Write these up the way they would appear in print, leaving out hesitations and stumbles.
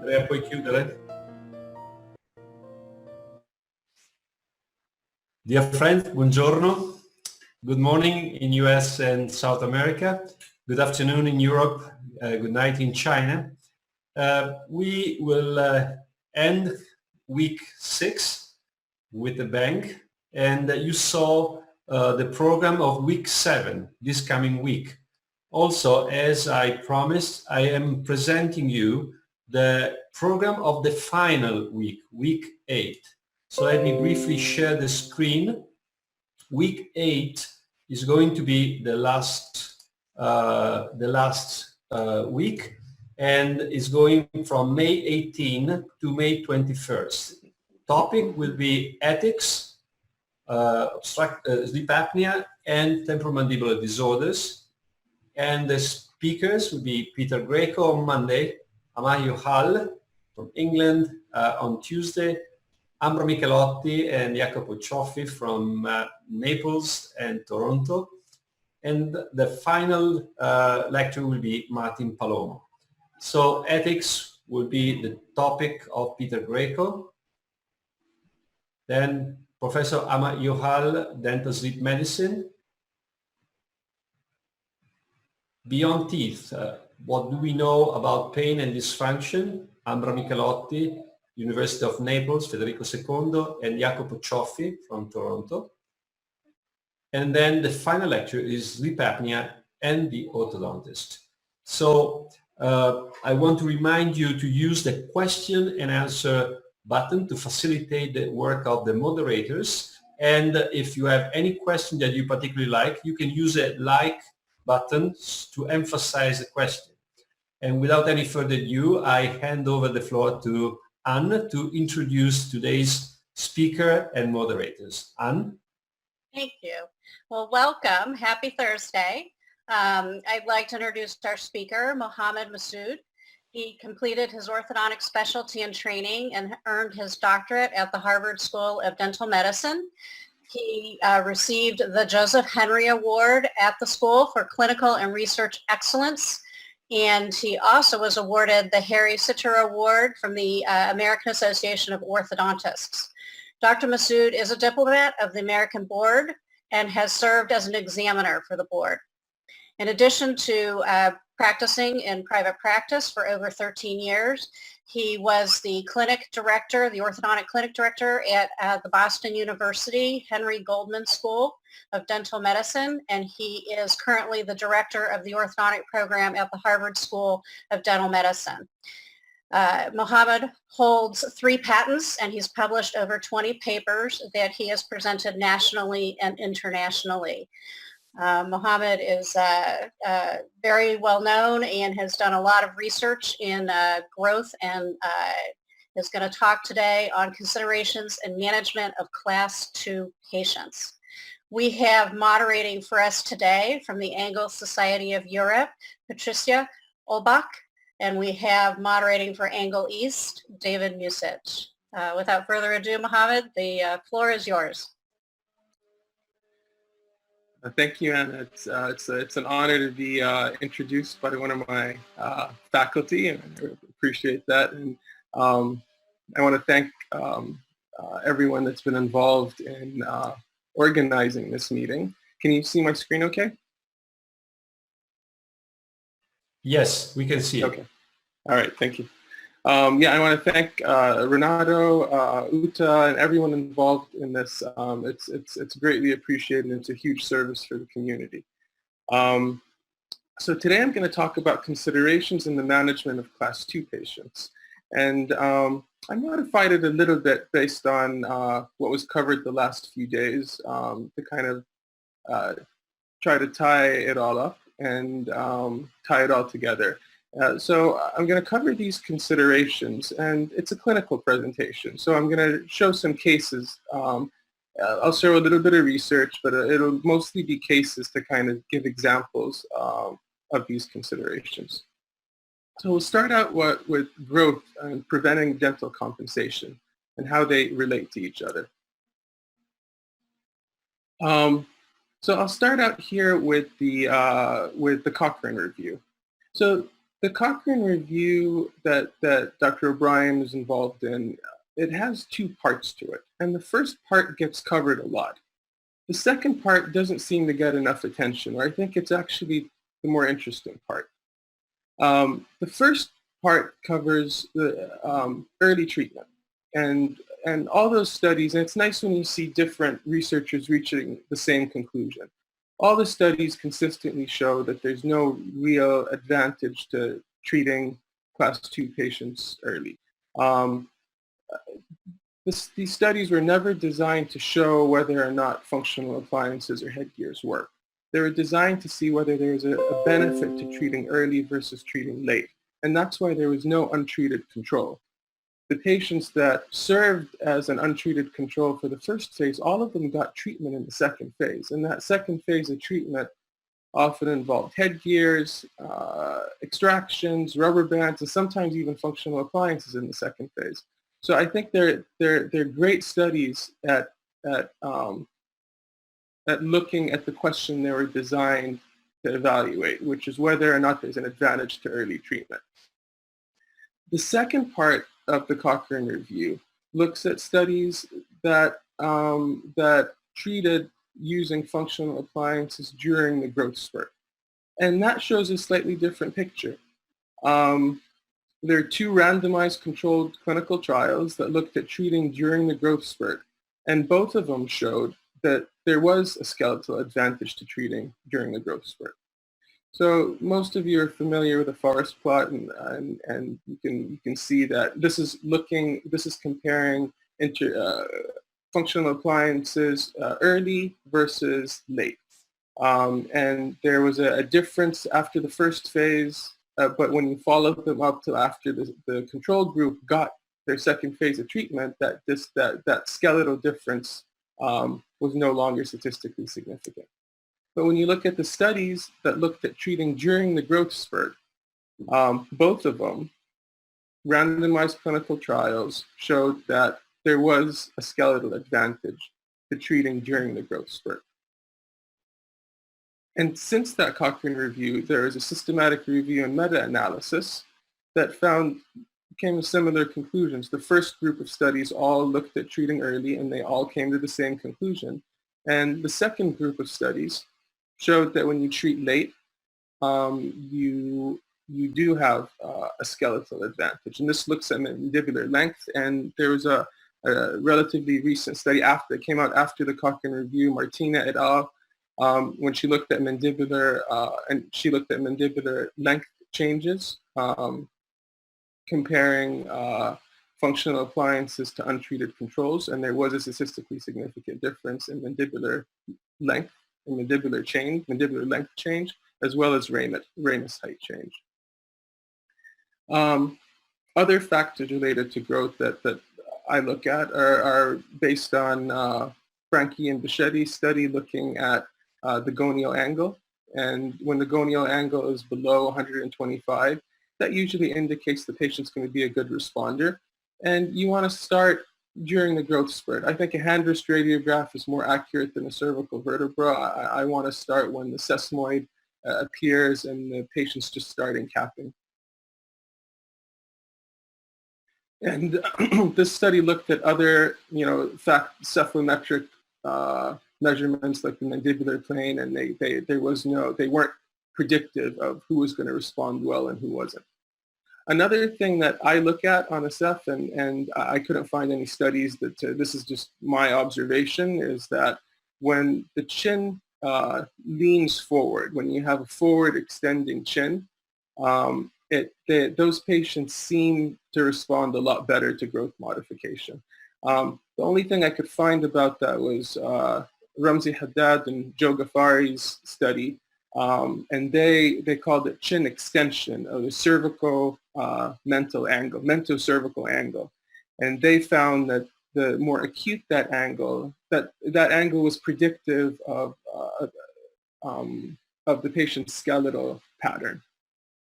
Andrea, puoi chiudere? Dear friends, buongiorno. Good morning in US and South America. Good afternoon in Europe. Good night in China. We will end week 6 with the bank, and you saw the program of week 7 this coming week. Also, as I promised, I am presenting you the program of the final week, week 8. So let me briefly share the screen. Week 8 is going to be the last week, and is going from May 18 to May 21st. Topic will be ethics, sleep apnea, and temporomandibular disorders. And the speakers will be Peter Greco on Monday, Amaio Hall from England on Tuesday, Ambro Michelotti and Jacopo Cioffi from Naples and Toronto. And the final lecture will be Martin Palomo. So ethics will be the topic of Peter Greco. Then Professor Amaio Hall, dental sleep medicine. Beyond teeth, what do we know about pain and dysfunction? Ambro Michelotti, University of Naples, Federico II, and Jacopo Cioffi from Toronto. And then the final lecture is sleep apnea and the orthodontist. So I want to remind you to use the question and answer button to facilitate the work of the moderators. And if you have any question that you particularly like, you can use a like button to emphasize the question. And without any further ado, I hand over the floor to Anne to introduce today's speaker and moderators. Anne? Thank you. Well, welcome. Happy Thursday. I'd like to introduce our speaker, Mohammed Masood. He completed his orthodontic specialty and training and earned his doctorate at the Harvard School of Dental Medicine. He received the Joseph Henry Award at the school for clinical and research excellence. And he also was awarded the Harry Sitter Award from the American Association of Orthodontists. Dr. Masood is a diplomat of the American Board and has served as an examiner for the board. In addition to practicing in private practice for over 13 years, he was the clinic director, the orthodontic clinic director at the Boston University Henry Goldman School of Dental Medicine, and he is currently the director of the orthodontic program at the Harvard School of Dental Medicine. Mohammed holds 3 patents, and he's published over 20 papers that he has presented nationally and internationally. Mohammed is very well known and has done a lot of research in growth, and is going to talk today on considerations and management of Class 2 patients. We have moderating for us today from the Angle Society of Europe, Patricia Olbach, and we have moderating for Angle East, David Musich. Without further ado, Mohammed, the floor is yours. Thank you, Anna. It's an honor to be introduced by one of my faculty, and I appreciate that. And I want to thank everyone that's been involved in organizing this meeting. Can you see my screen okay? Yes, we can see it. Okay. All right, thank you. Yeah, I want to thank Renato, Uta, and everyone involved in this. It's greatly appreciated, and it's a huge service for the community. So today I'm going to talk about considerations in the management of Class 2 patients. And I modified it a little bit based on what was covered the last few days to kind of try to tie it all up and tie it all together. So I'm going to cover these considerations, and it's a clinical presentation. So I'm going to show some cases. I'll show a little bit of research, but it'll mostly be cases to kind of give examples of these considerations. So we'll start out with growth and preventing dental compensation and how they relate to each other. So I'll start out here with the Cochrane review. So The Cochrane review that Dr. O'Brien is involved in, it has two parts to it. And the first part gets covered a lot. The second part doesn't seem to get enough attention, or I think it's actually the more interesting part. The first part covers the early treatment. And all those studies, and it's nice when you see different researchers reaching the same conclusion. All the studies consistently show that there's no real advantage to treating class 2 patients early. These studies were never designed to show whether or not functional appliances or headgears work. They were designed to see whether there's a benefit to treating early versus treating late. And that's why there was no untreated control. The patients that served as an untreated control for the first phase, all of them got treatment in the second phase. And that second phase of treatment often involved headgears, extractions, rubber bands, and sometimes even functional appliances in the second phase. So I think they're great studies at looking at the question they were designed to evaluate, which is whether or not there's an advantage to early treatment. The second part of the Cochrane review looks at studies that treated using functional appliances during the growth spurt. And that shows a slightly different picture. There are two randomized controlled clinical trials that looked at treating during the growth spurt. And both of them showed that there was a skeletal advantage to treating during the growth spurt. So most of you are familiar with the forest plot, and you can see that this is comparing functional appliances early versus late. And there was a difference after the first phase, but when you followed them up till after the control group got their second phase of treatment, that skeletal difference was no longer statistically significant. But when you look at the studies that looked at treating during the growth spurt, both of them, randomized clinical trials, showed that there was a skeletal advantage to treating during the growth spurt. And since that Cochrane review, there is a systematic review and meta-analysis that came to similar conclusions. The first group of studies all looked at treating early, and they all came to the same conclusion. And the second group of studies showed that when you treat late, you do have a skeletal advantage. And this looks at mandibular length. And there was a relatively recent study that came out after the Cochrane review, Martina et al., when she looked at mandibular length changes, comparing functional appliances to untreated controls, and there was a statistically significant difference in mandibular length, and mandibular length change, as well as ramus height change. Other factors related to growth that I look at are based on Frankie and Bechetti's study looking at the gonial angle. And when the gonial angle is below 125, that usually indicates the patient's going to be a good responder. And you want to start during the growth spurt. I think a hand wrist radiograph is more accurate than a cervical vertebra. I want to start when the sesamoid appears and the patient's just starting capping. And this study looked at other, cephalometric measurements like the mandibular plane, and they weren't predictive of who was going to respond well and who wasn't. Another thing that I look at on a Ceph, and I couldn't find any studies that this is just my observation, is that when the chin leans forward, when you have a forward extending chin, those patients seem to respond a lot better to growth modification. The only thing I could find about that was Ramzi Haddad and Joe Ghaffari's study, and they called it chin extension of the cervical mentocervical angle. And they found that the more acute that angle was predictive of the patient's skeletal pattern.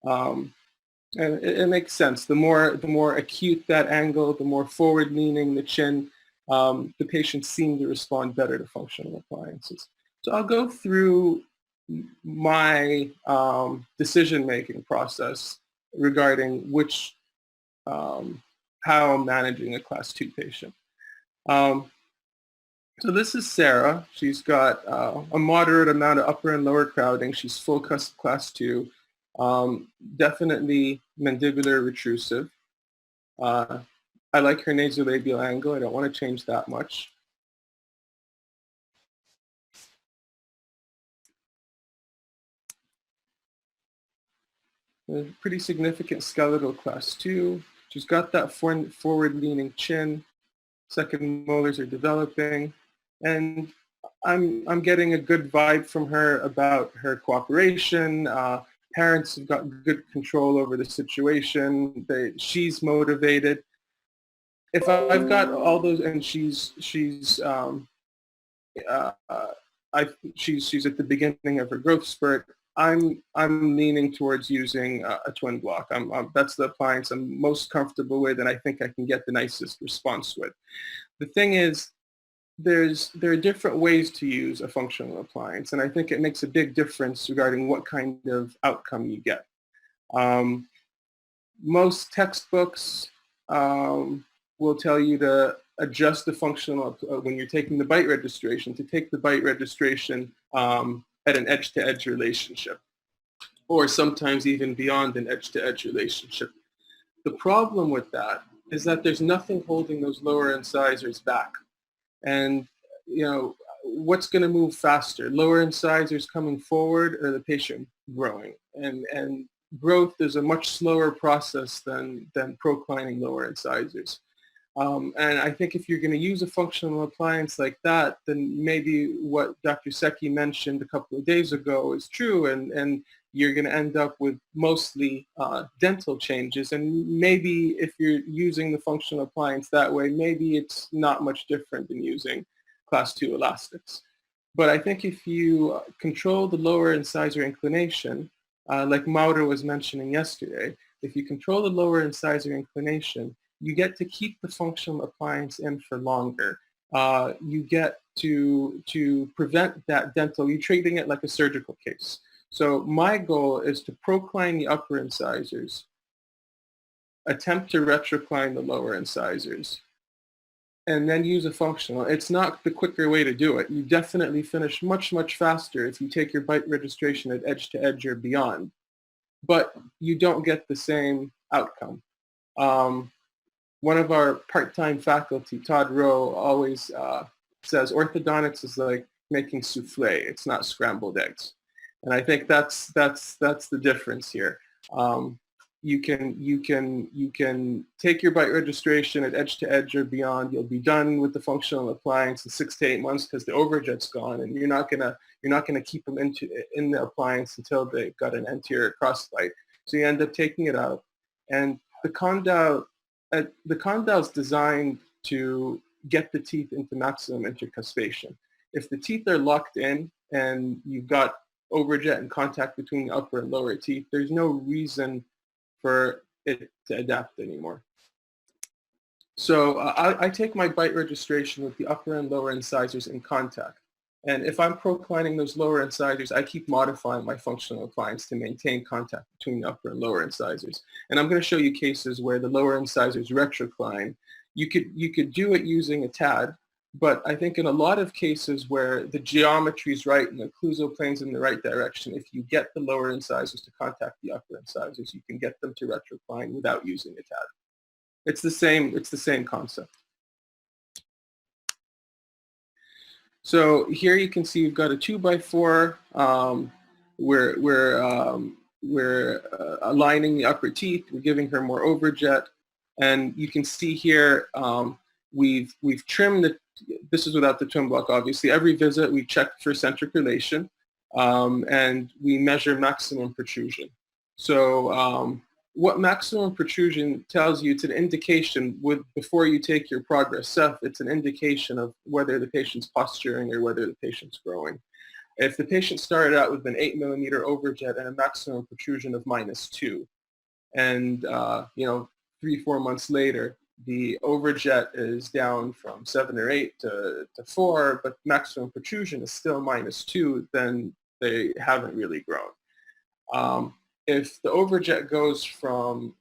And it makes sense. The more acute that angle, the more forward leaning the chin, the patients seem to respond better to functional appliances. So I'll go through my decision-making process regarding how I'm managing a class 2 patient. So this is Sarah. She's got a moderate amount of upper and lower crowding. She's full class 2, definitely mandibular retrusive. I like her nasolabial angle. I don't want to change that much. A pretty significant skeletal class 2. She's got that forward-leaning chin. Second molars are developing. And I'm getting a good vibe from her about her cooperation. Parents have got good control over the situation. She's motivated. If I've got all those, and she's at the beginning of her growth spurt, I'm leaning towards using a twin block. That's the appliance I'm most comfortable with, and I think I can get the nicest response with. The thing is, there are different ways to use a functional appliance, and I think it makes a big difference regarding what kind of outcome you get. Most textbooks will tell you to adjust the functional, when you're taking the bite registration, to take the bite registration at an edge-to-edge relationship, or sometimes even beyond an edge-to-edge relationship. The problem with that is that there's nothing holding those lower incisors back. And, you know, what's going to move faster? Lower incisors coming forward or the patient growing? And growth is a much slower process than proclining lower incisors. And I think if you're going to use a functional appliance like that, then maybe what Dr. Seki mentioned a couple of days ago is true, and you're going to end up with mostly dental changes. And maybe if you're using the functional appliance that way, maybe it's not much different than using class 2 elastics. But I think if you control the lower incisor inclination, like Mauro was mentioning yesterday, if you control the lower incisor inclination, you get to keep the functional appliance in for longer. You get to prevent that dental, you're treating it like a surgical case. So my goal is to procline the upper incisors, attempt to retrocline the lower incisors, and then use a functional. It's not the quicker way to do it. You definitely finish much, much faster if you take your bite registration at edge to edge or beyond, but you don't get the same outcome. One of our part-time faculty, Todd Rowe, always says orthodontics is like making souffle. It's not scrambled eggs. And I think that's the difference here. You can take your bite registration at edge to edge or beyond. You'll be done with the functional appliance in 6 to 8 months because the overjet's gone, and you're not gonna keep them in the appliance until they've got an anterior crossbite. So you end up taking it out, and the condyle is designed to get the teeth into maximum intercuspation. If the teeth are locked in and you've got overjet and contact between the upper and lower teeth, there's no reason for it to adapt anymore. So I take my bite registration with the upper and lower incisors in contact. And if I'm proclining those lower incisors, I keep modifying my functional appliance to maintain contact between the upper and lower incisors. And I'm going to show you cases where the lower incisors retrocline. You could do it using a TAD, but I think in a lot of cases where the geometry is right and the occlusal plane's in the right direction, if you get the lower incisors to contact the upper incisors, you can get them to retrocline without using a TAD. It's the same concept. So here you can see we've got a 2x4. We're aligning the upper teeth. We're giving her more overjet, and you can see here we've trimmed the. This is without the twin block, obviously. Every visit we check for centric relation, and we measure maximum protrusion. So what maximum protrusion tells you, it's an indication before you take your progress Seth, it's an indication of whether the patient's posturing or whether the patient's growing. If the patient started out with an 8 millimeter overjet and a maximum protrusion of -2, and 3-4 months later, the overjet is down from 7 or 8 to 4, but maximum protrusion is still -2, then they haven't really grown. if the overjet goes from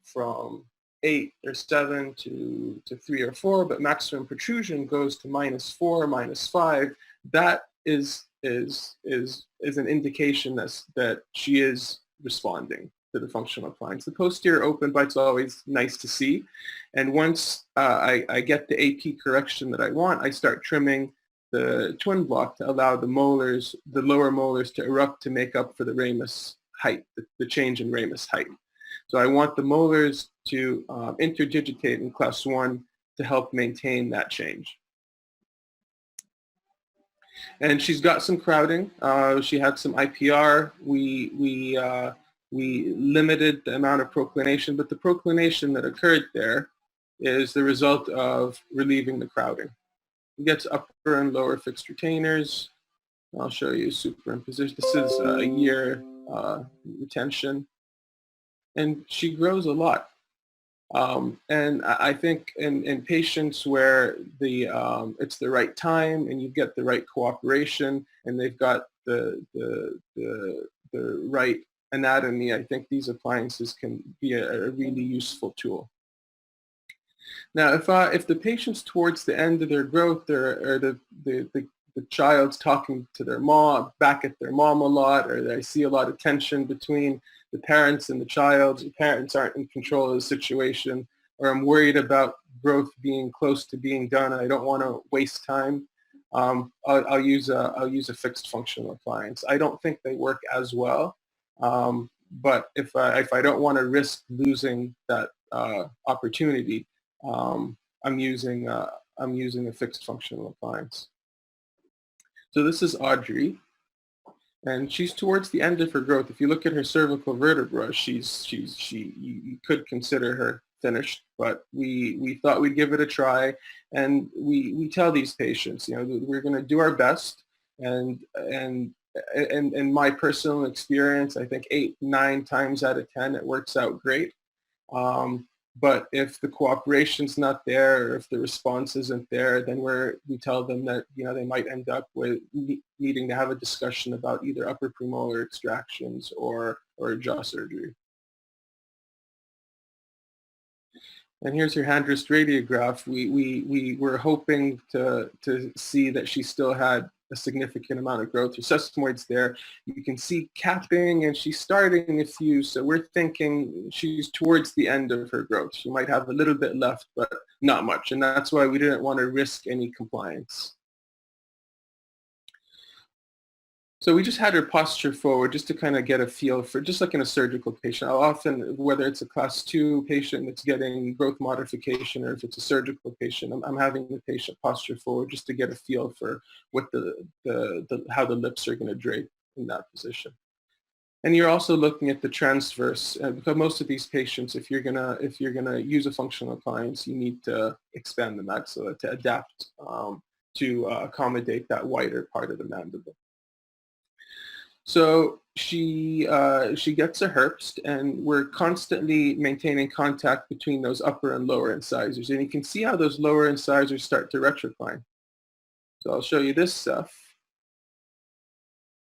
8 or 7 to 3 or 4, but maximum protrusion goes to -4, -5, that is an indication that she is responding to the functional appliance. The posterior open bite's always nice to see, and once I get the AP correction that I want, I start trimming the twin block to allow the molars, the lower molars, to erupt to make up for the ramus height, the change in ramus height. So I want the molars to interdigitate in class 1 to help maintain that change. And she's got some crowding. She had some IPR. We limited the amount of proclination, but the proclination that occurred there is the result of relieving the crowding. It gets upper and lower fixed retainers. I'll show you superimposition. This is a year retention. And she grows a lot. And I think in patients where it's the right time and you get the right cooperation and they've got the right anatomy, I think these appliances can be a really useful tool. Now, if the patient's towards the end of their growth, or the child's talking to their mom, back at their mom a lot, or I see a lot of tension between the parents and the child, the parents aren't in control of the situation, or I'm worried about growth being close to being done and I don't want to waste time, I'll use a fixed functional appliance. I don't think they work as well, but if I don't want to risk losing that opportunity, I'm using a fixed functional appliance. So this is Audrey, and she's towards the end of her growth. If you look at her cervical vertebra, you could consider her finished, but we thought we'd give it a try, and we tell these patients, we're going to do our best, and in my personal experience, I think 8, 9 times out of 10 it works out great. But if the cooperation's not there, or if the response isn't there, then we tell them that they might end up with needing to have a discussion about either upper premolar extractions or jaw surgery. And here's your hand wrist radiograph. We were hoping to see that she still had a significant amount of growth. Her sesamoid's there. You can see capping, and she's starting a fuse. So we're thinking she's towards the end of her growth. She might have a little bit left, but not much. And that's why we didn't want to risk any compliance. So we just had her posture forward just to kind of get a feel for, just like in a surgical patient. I'll often, whether it's a class 2 patient that's getting growth modification or if it's a surgical patient, I'm having the patient posture forward just to get a feel for what how the lips are going to drape in that position. And you're also looking at the transverse, because most of these patients, if you're gonna use a functional appliance, you need to expand the maxilla to adapt to accommodate that wider part of the mandible. So she gets a Herbst, and we're constantly maintaining contact between those upper and lower incisors. And you can see how those lower incisors start to retrocline. So I'll show you this stuff.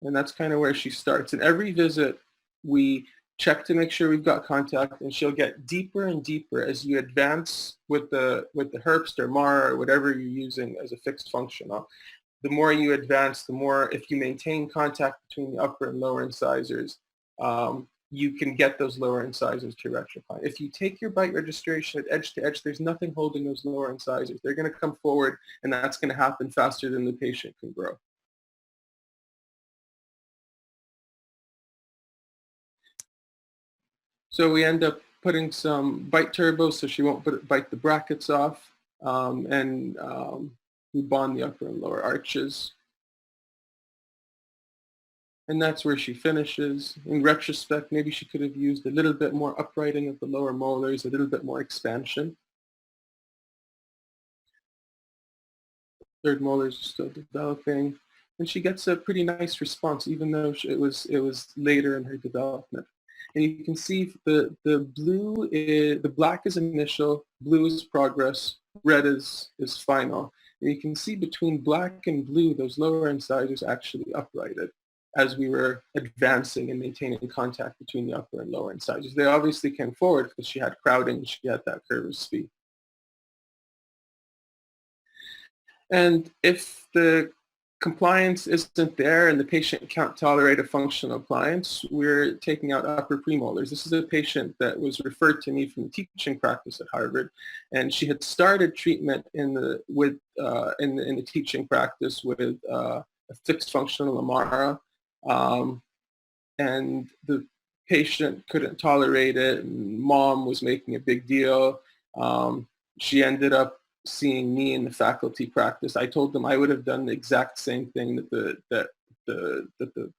And that's kind of where she starts. And every visit, we check to make sure we've got contact, and she'll get deeper and deeper as you advance with the Herbst or Mara or whatever you're using as a fixed functional. The more you advance, the more, if you maintain contact between the upper and lower incisors, you can get those lower incisors to retrocline. If you take your bite registration at edge to edge, there's nothing holding those lower incisors. They're going to come forward, and that's going to happen faster than the patient can grow. So we end up putting some bite turbos so she won't bite the brackets off, and we bond the upper and lower arches. And that's where she finishes. In retrospect, maybe she could have used a little bit more uprighting of the lower molars, a little bit more expansion. Third molars are still developing. And she gets a pretty nice response, even though it was later in her development. And you can see the blue, the black is initial, blue is progress, red is final. And you can see between black and blue, those lower incisors actually uprighted as we were advancing and maintaining contact between the upper and lower incisors. They obviously came forward because she had crowding, she had that curve of speed. And if the compliance isn't there and the patient can't tolerate a functional appliance, we're taking out upper premolars. This is a patient that was referred to me from the teaching practice at Harvard, and she had started treatment in the teaching practice with a fixed functional Amara, and the patient couldn't tolerate it, and mom was making a big deal. She ended up seeing me in the faculty practice. I told them I would have done the exact same thing that the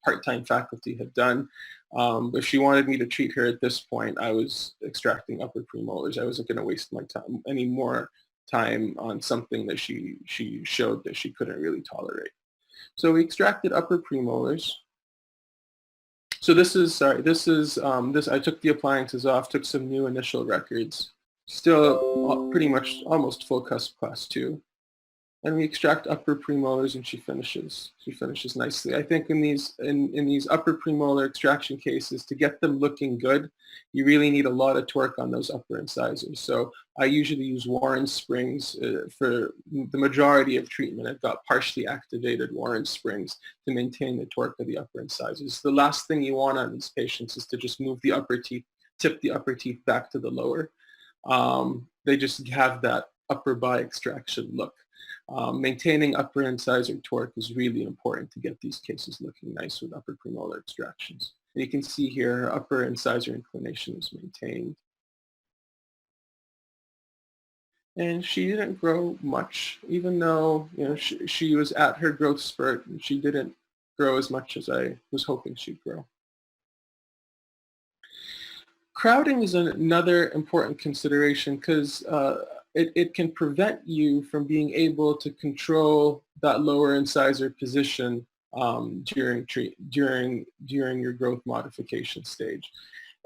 part-time faculty had done. But she wanted me to treat her at this point. I was extracting upper premolars. I wasn't going to waste my time, any more time on something that she showed that she couldn't really tolerate. So we extracted upper premolars. So I took the appliances off, took some new initial records. Still pretty much almost full cusp class 2. And we extract upper premolars and she finishes nicely. I think in these upper premolar extraction cases, to get them looking good, you really need a lot of torque on those upper incisors. So I usually use Warren springs for the majority of treatment. I've got partially activated Warren springs to maintain the torque of the upper incisors. The last thing you want on these patients is to just move the upper teeth, tip the upper teeth back to the lower. They just have that upper bi extraction look. Maintaining upper incisor torque is really important to get these cases looking nice with upper premolar extractions. And you can see here her upper incisor inclination is maintained. And she didn't grow much, even though she was at her growth spurt, and she didn't grow as much as I was hoping she'd grow. Crowding is another important consideration because it can prevent you from being able to control that lower incisor position during your growth modification stage.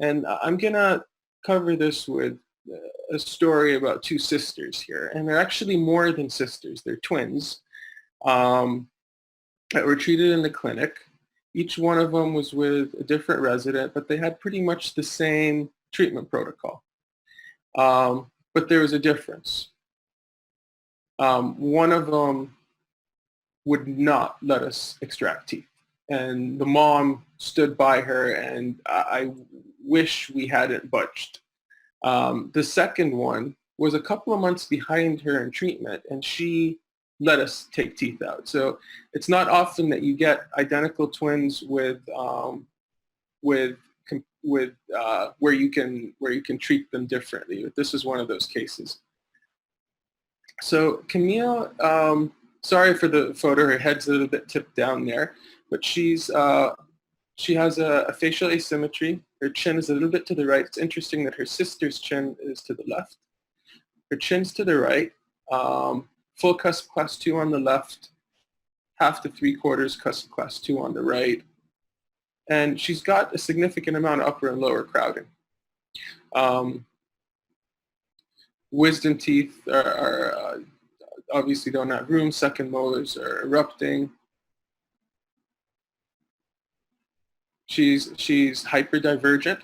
And I'm gonna cover this with a story about two sisters here, and they're actually more than sisters. They're twins that were treated in the clinic. Each one of them was with a different resident, but they had pretty much the same treatment protocol. But there was a difference. One of them would not let us extract teeth. And the mom stood by her, and I wish we hadn't budged. The second one was a couple of months behind her in treatment, and she let us take teeth out. So it's not often that you get identical twins with where you can treat them differently. But this is one of those cases. So Camille, sorry for the photo, her head's a little bit tipped down there, but she has a facial asymmetry. Her chin is a little bit to the right. It's interesting that her sister's chin is to the left. Her chin's to the right. Full cusp class 2 on the left, half to 3/4 cusp class 2 on the right. And she's got a significant amount of upper and lower crowding. Wisdom teeth are obviously don't have room. Second molars are erupting. She's hyperdivergent.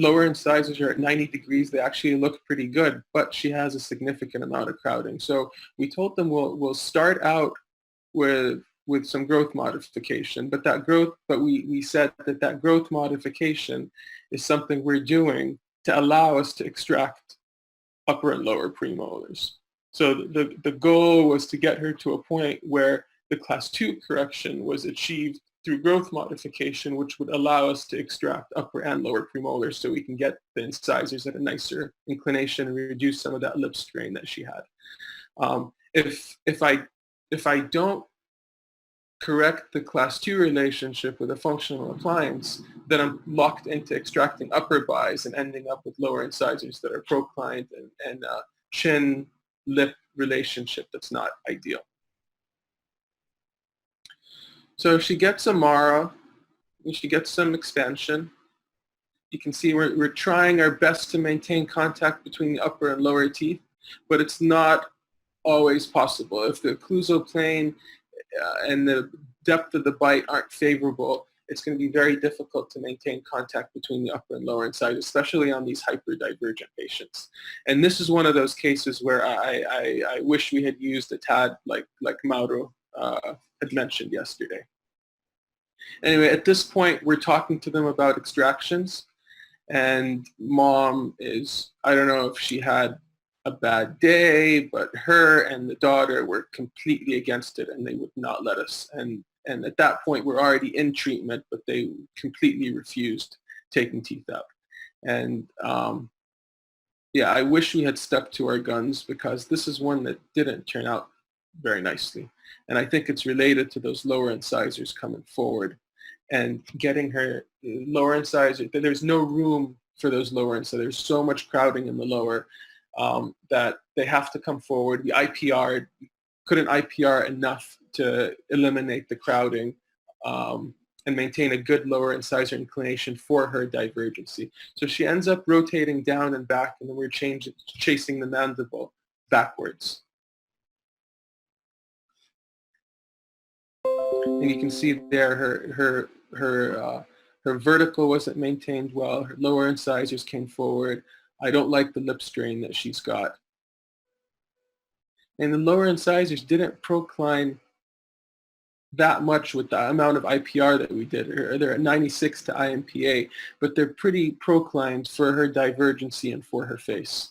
Lower incisors are at 90 degrees. They actually look pretty good, but she has a significant amount of crowding. So we told them we'll start out with some growth modification, but we said that growth modification is something we're doing to allow us to extract upper and lower premolars. So the goal was to get her to a point where the class 2 correction was achieved through growth modification, which would allow us to extract upper and lower premolars so we can get the incisors at a nicer inclination and reduce some of that lip strain that she had. If I don't correct the class 2 relationship with a functional appliance, then I'm locked into extracting upper bis and ending up with lower incisors that are proclined and chin-lip relationship that's not ideal. So if she gets a Mara, and she gets some expansion, you can see we're trying our best to maintain contact between the upper and lower teeth, but it's not always possible. If the occlusal plane and the depth of the bite aren't favorable, it's going to be very difficult to maintain contact between the upper and lower incisors, especially on these hyperdivergent patients. And this is one of those cases where I wish we had used a TAD like Mauro had mentioned yesterday. Anyway, at this point, we're talking to them about extractions, and mom is, I don't know if she had a bad day, but her and the daughter were completely against it, and they would not let us. And at that point, we're already in treatment, but they completely refused taking teeth out. And yeah, I wish we had stuck to our guns, because this is one that didn't turn out very nicely. And I think it's related to those lower incisors coming forward and getting her lower incisor. There's no room for those lower incisors. There's so much crowding in the lower that they have to come forward. We IPR'd, couldn't IPR enough to eliminate the crowding and maintain a good lower incisor inclination for her divergency. So she ends up rotating down and back, and then we're chasing the mandible backwards. And you can see there her vertical wasn't maintained well. Her lower incisors came forward. I don't like the lip strain that she's got. And the lower incisors didn't procline that much with the amount of IPR that we did. They're at 96 to IMPA, but they're pretty proclined for her divergency and for her face.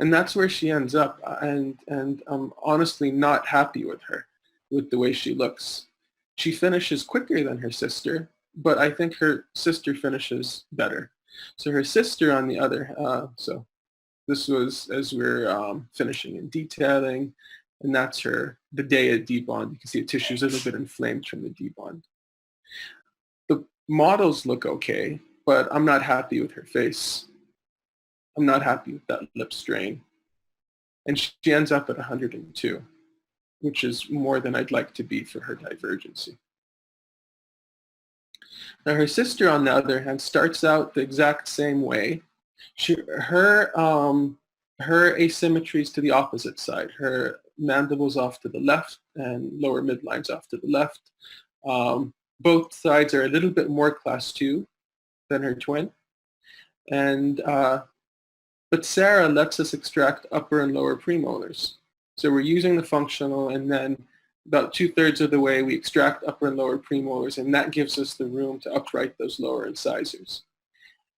And that's where she ends up, and I'm honestly not happy with her, with the way she looks. She finishes quicker than her sister, but I think her sister finishes better. So her sister on the other, so this was as we're finishing and detailing, and that's her, the day of debond. You can see the tissue's a little bit inflamed from the debond. The models look okay, but I'm not happy with her face. I'm not happy with that lip strain. And she ends up at 102, which is more than I'd like to be for her divergency. Now her sister, on the other hand, starts out the exact same way. Her asymmetry is to the opposite side. Her mandible's off to the left and lower midline's off to the left. Both sides are a little bit more class 2 than her twin. And but Sarah lets us extract upper and lower premolars. So we're using the functional, and then about 2/3 of the way we extract upper and lower premolars, and that gives us the room to upright those lower incisors.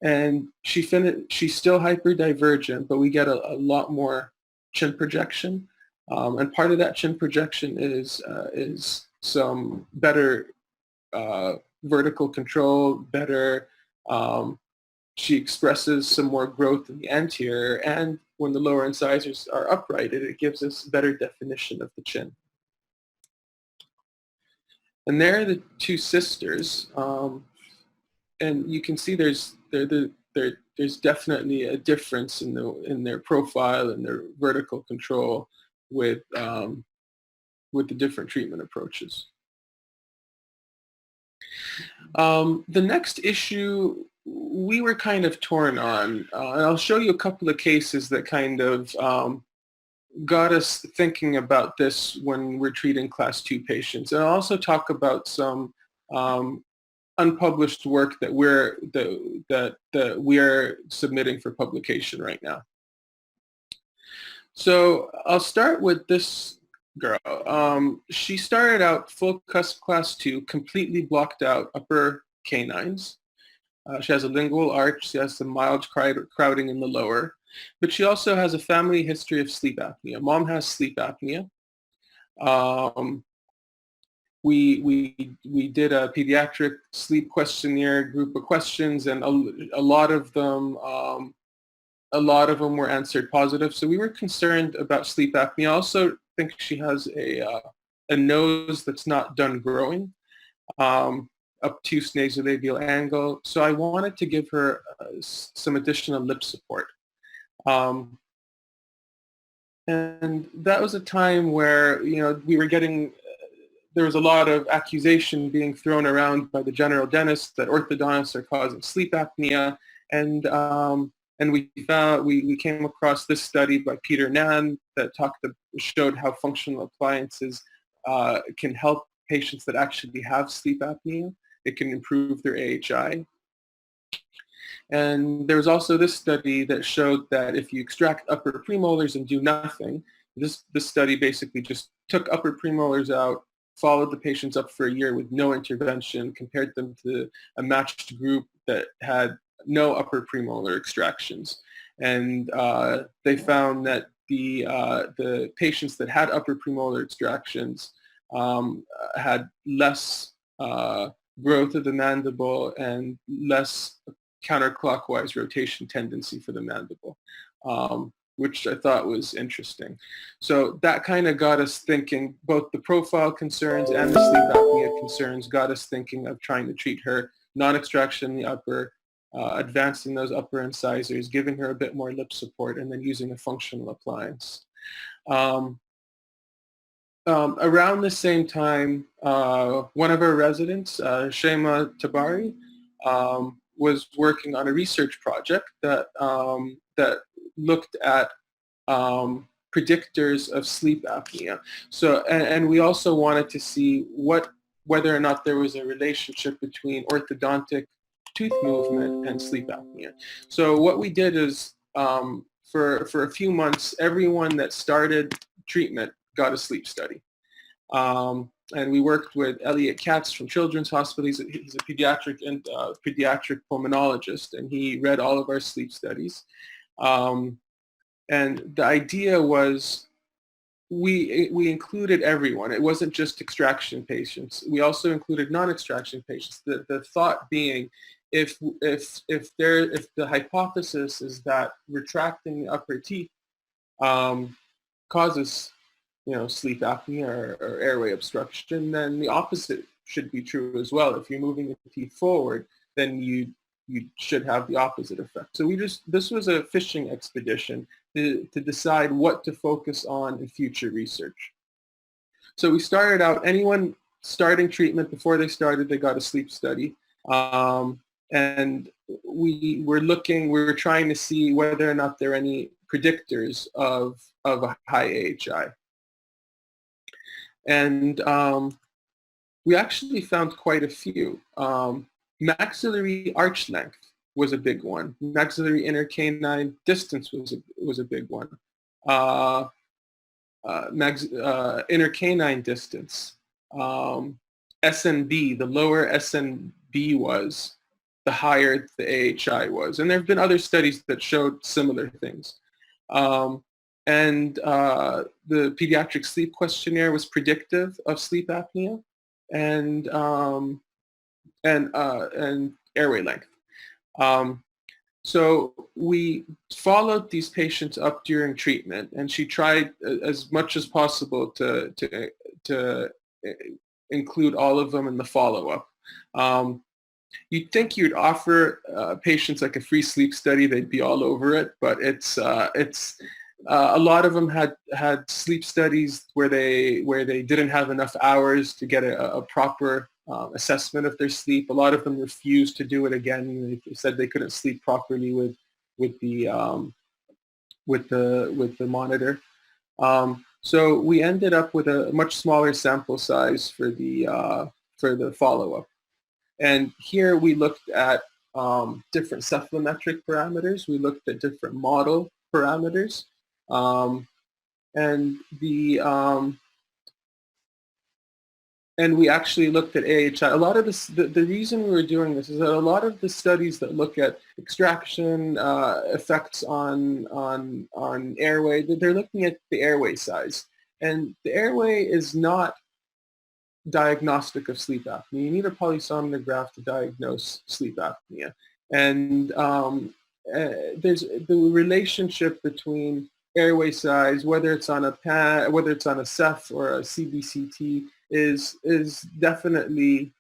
And she's still hyperdivergent, but we get a lot more chin projection. And part of that chin projection is some better vertical control, better she expresses some more growth in the anterior, and when the lower incisors are uprighted, it gives us better definition of the chin. And there are the two sisters, and you can see there's definitely a difference in their profile and their vertical control with the different treatment approaches. The next issue we were kind of torn on, and I'll show you a couple of cases that kind of got us thinking about this when we're treating class 2 patients. And I'll also talk about some unpublished work that we're submitting for publication right now. So I'll start with this girl. She started out full cusp class 2, completely blocked out upper canines. She has a lingual arch. She has some mild crowding in the lower, but she also has a family history of sleep apnea. Mom has sleep apnea. We did a pediatric sleep questionnaire group of questions, and a lot of them were answered positive. So we were concerned about sleep apnea. I also think she has a nose that's not done growing. Obtuse nasolabial angle. So I wanted to give her some additional lip support. And that was a time where, we were getting, there was a lot of accusation being thrown around by the general dentist that orthodontists are causing sleep apnea. And we came across this study by Peter Nan that showed how functional appliances can help patients that actually have sleep apnea. It can improve their AHI. And there was also this study that showed that if you extract upper premolars and do nothing, this study basically just took upper premolars out, followed the patients up for a year with no intervention, compared them to a matched group that had no upper premolar extractions. And they found that the patients that had upper premolar extractions had less growth of the mandible and less counterclockwise rotation tendency for the mandible, which I thought was interesting. So that kind of got us thinking, both the profile concerns and the sleep apnea concerns got us thinking of trying to treat her non-extraction in the upper, advancing those upper incisors, giving her a bit more lip support, and then using a functional appliance. Around the same time, one of our residents, Shema Tabari, was working on a research project that looked at predictors of sleep apnea. So, and we also wanted to see whether or not there was a relationship between orthodontic tooth movement and sleep apnea. So what we did is, for a few months, everyone that started treatment got a sleep study. And we worked with Elliot Katz from Children's Hospital. He's a pediatric pulmonologist, and he read all of our sleep studies. And the idea was we included everyone. It wasn't just extraction patients. We also included non-extraction patients. The thought being, if the hypothesis is that retracting the upper teeth causes sleep apnea or airway obstruction, then the opposite should be true as well. If you're moving the teeth forward, then you should have the opposite effect. So this was a fishing expedition to decide what to focus on in future research. So we started out, anyone starting treatment, before they started, they got a sleep study. And we were trying to see whether or not there are any predictors of a high AHI. And we actually found quite a few. Maxillary arch length was a big one. Maxillary intercanine distance was a big one. Intercanine distance. SNB, the lower SNB was, the higher the AHI was. And there have been other studies that showed similar things. And the pediatric sleep questionnaire was predictive of sleep apnea and airway length. So we followed these patients up during treatment, and she tried as much as possible to include all of them in the follow-up. You'd think you'd offer patients like a free sleep study; they'd be all over it, but it's a lot of them had sleep studies where they didn't have enough hours to get a proper assessment of their sleep. A lot of them refused to do it again. They said they couldn't sleep properly with the monitor. So we ended up with a much smaller sample size for the follow-up. And here we looked at different cephalometric parameters. We looked at different model parameters. And we actually looked at AHI. A lot of this, the reason we were doing this is that a lot of the studies that look at extraction effects on airway, they're looking at the airway size. And the airway is not diagnostic of sleep apnea. You need a polysomnograph to diagnose sleep apnea. And there's the relationship between airway size, whether it's on a PAN, whether it's on a Ceph or a CBCT, is definitely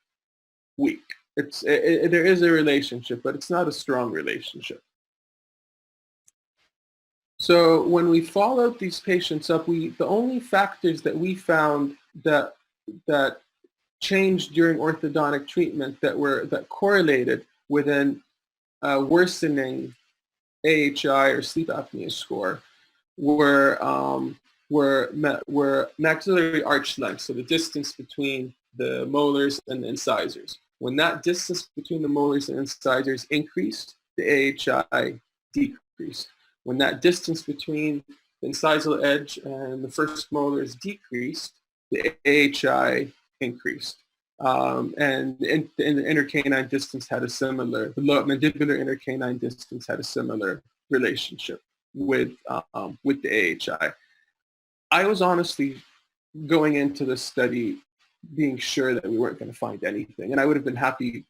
weak. There is a relationship, but it's not a strong relationship. So when we followed these patients up, the only factors that we found that changed during orthodontic treatment that correlated with an worsening AHI or sleep apnea score were were maxillary arch length, so the distance between the molars and the incisors. When that distance between the molars and incisors increased, the AHI decreased. When that distance between the incisal edge and the first molars decreased, the AHI increased. And the intercanine distance had a similar, the mandibular intercanine distance had a similar relationship with the AHI. I was honestly going into this study being sure that we weren't going to find anything, and I would have been happy,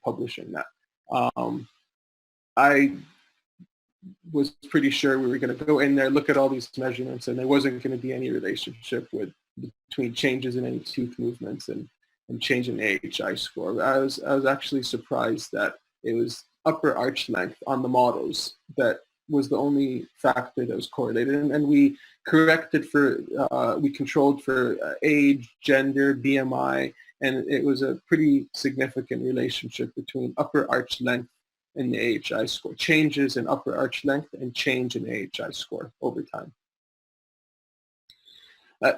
publishing that. I was pretty sure we were going to go in there, look at all these measurements, and there wasn't going to be any relationship between changes in any tooth movements and change in AHI score. I was actually surprised that it was upper arch length on the models that was the only factor that was correlated, and we corrected for, we controlled for age, gender, BMI, and it was a pretty significant relationship between upper arch length and the AHI score, changes in upper arch length and change in AHI score over time.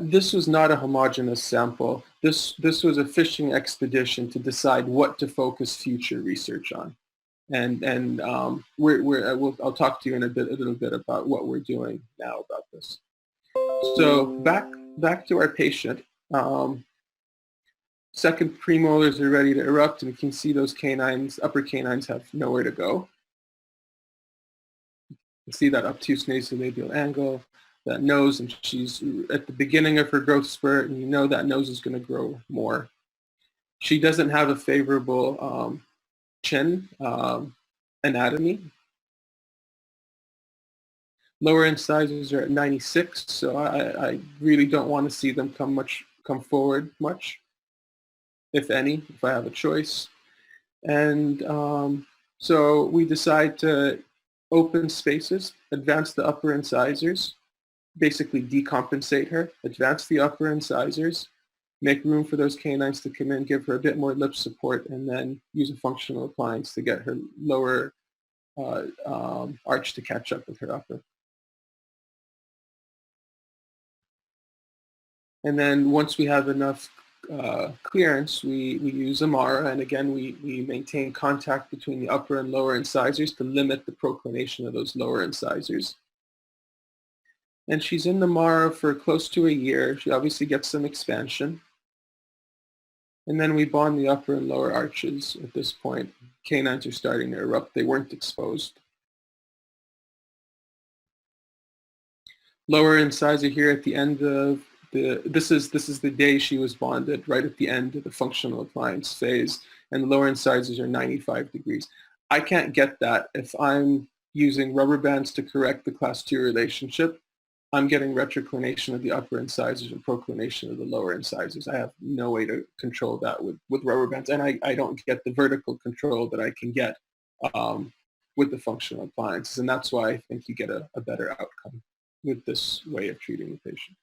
This was not a homogeneous sample. This was a fishing expedition to decide what to focus future research on. And I'll talk to you in a little bit about what we're doing now about this. So back to our patient. Second premolars are ready to erupt, and you can see those canines, upper canines, have nowhere to go. You see that obtuse nasolabial angle, that nose, and she's at the beginning of her growth spurt, and you know that nose is going to grow more. She doesn't have a favorable chin anatomy. Lower incisors are at 96, so I really don't want to see them come forward much, if any, if I have a choice. And so we decide to open spaces, advance the upper incisors, basically decompensate her, advance the upper incisors, make room for those canines to come in, give her a bit more lip support, and then use a functional appliance to get her lower arch to catch up with her upper. And then once we have enough clearance, we use Amara, and again we maintain contact between the upper and lower incisors to limit the proclination of those lower incisors. And she's in the Mara for close to a year. She obviously gets some expansion. And then we bond the upper and lower arches at this point. Canines are starting to erupt. They weren't exposed. Lower incisor here at the end of this is the day she was bonded, right at the end of the functional appliance phase, and the lower incisors are 95 degrees. I can't get that if I'm using rubber bands to correct the class 2 relationship. I'm getting retroclination of the upper incisors and proclination of the lower incisors. I have no way to control that with rubber bands, and I don't get the vertical control that I can get with the functional appliances, and that's why I think you get a better outcome with this way of treating the patient.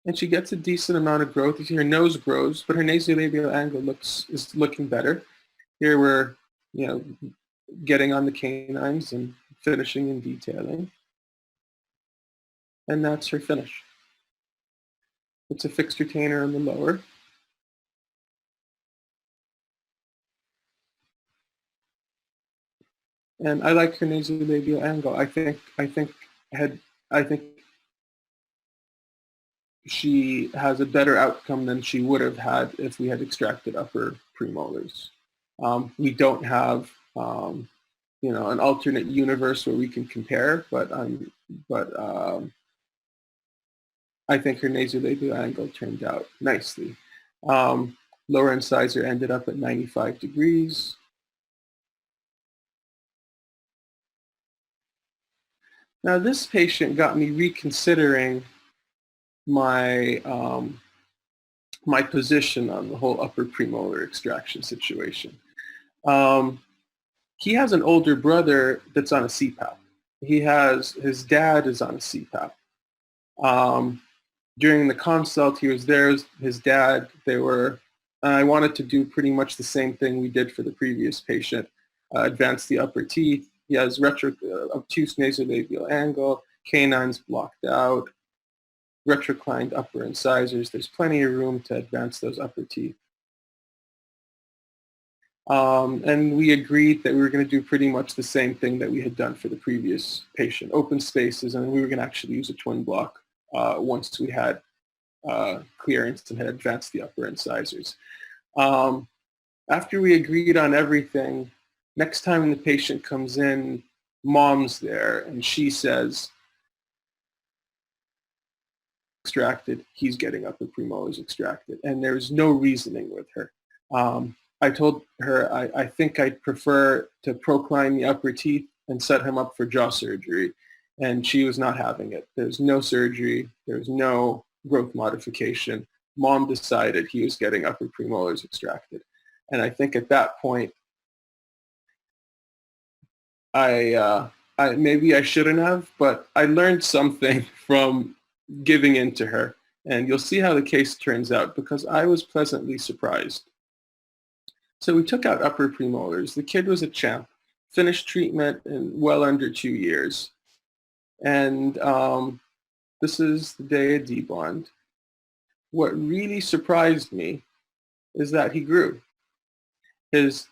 And she gets a decent amount of growth. You see her nose grows, but her nasolabial angle is looking better. Here we're getting on the canines and finishing and detailing. And that's her finish. It's a fixed retainer on the lower. And I like her nasolabial angle. I think she has a better outcome than she would have had if we had extracted upper premolars. We don't have an alternate universe where we can compare, but I think her nasolabial angle turned out nicely. Lower incisor ended up at 95 degrees. Now this patient got me reconsidering my my position on the whole upper premolar extraction situation. He has an older brother that's on a CPAP. His dad is on a CPAP. During the consult, he was there, his dad, I wanted to do pretty much the same thing we did for the previous patient, advance the upper teeth. He has obtuse nasolabial angle, canines blocked out, retroclined upper incisors. There's plenty of room to advance those upper teeth. And we agreed that we were going to do pretty much the same thing that we had done for the previous patient, open spaces, and we were going to actually use a twin block once we had clearance and had advanced the upper incisors. After we agreed on everything, next time the patient comes in, mom's there, and she says, extracted, he's getting upper premolars extracted, and there's no reasoning with her. I told her I think I'd prefer to procline the upper teeth and set him up for jaw surgery, and she was not having it. There's no surgery, there's no growth modification. Mom decided he was getting upper premolars extracted. And I think at that point, maybe I shouldn't have, but I learned something from giving in to her. And you'll see how the case turns out, because I was pleasantly surprised. So we took out upper premolars. The kid was a champ, finished treatment in well under 2 years. And this is the day of debond. What really surprised me is that he grew. His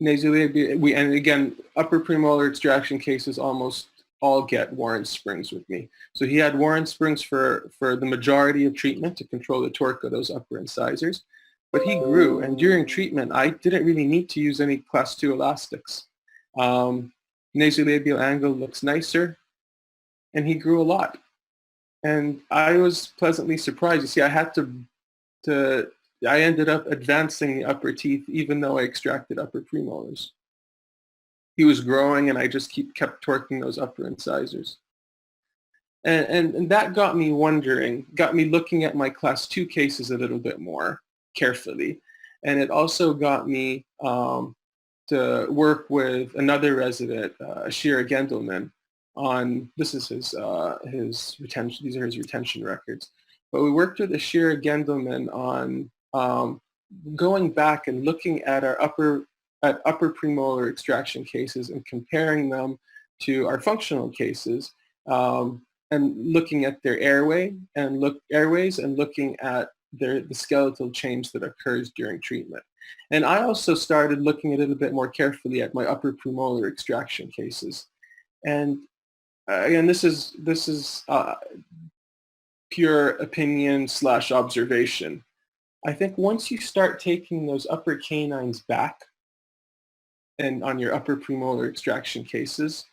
nasolabial, and again, upper premolar extraction cases almost all get Warren Springs with me. So he had Warren Springs for the majority of treatment to control the torque of those upper incisors. But he grew, and during treatment, I didn't really need to use any class 2 elastics. Nasolabial angle looks nicer, and he grew a lot. And I was pleasantly surprised. You see, I ended up advancing the upper teeth even though I extracted upper premolars. He was growing, and I just kept torquing those upper incisors. And that got me wondering, got me looking at my class 2 cases a little bit more carefully. And it also got me to work with another resident, Ashira Gendelman, on, this is his retention, these are his retention records. But we worked with Ashira Gendelman on going back and looking at our upper premolar extraction cases and comparing them to our functional cases, and looking at their airways and looking at the skeletal change that occurs during treatment. And I also started looking a little bit more carefully at my upper premolar extraction cases. And again, this is pure opinion / observation. I think once you start taking those upper canines back and on your upper premolar extraction cases,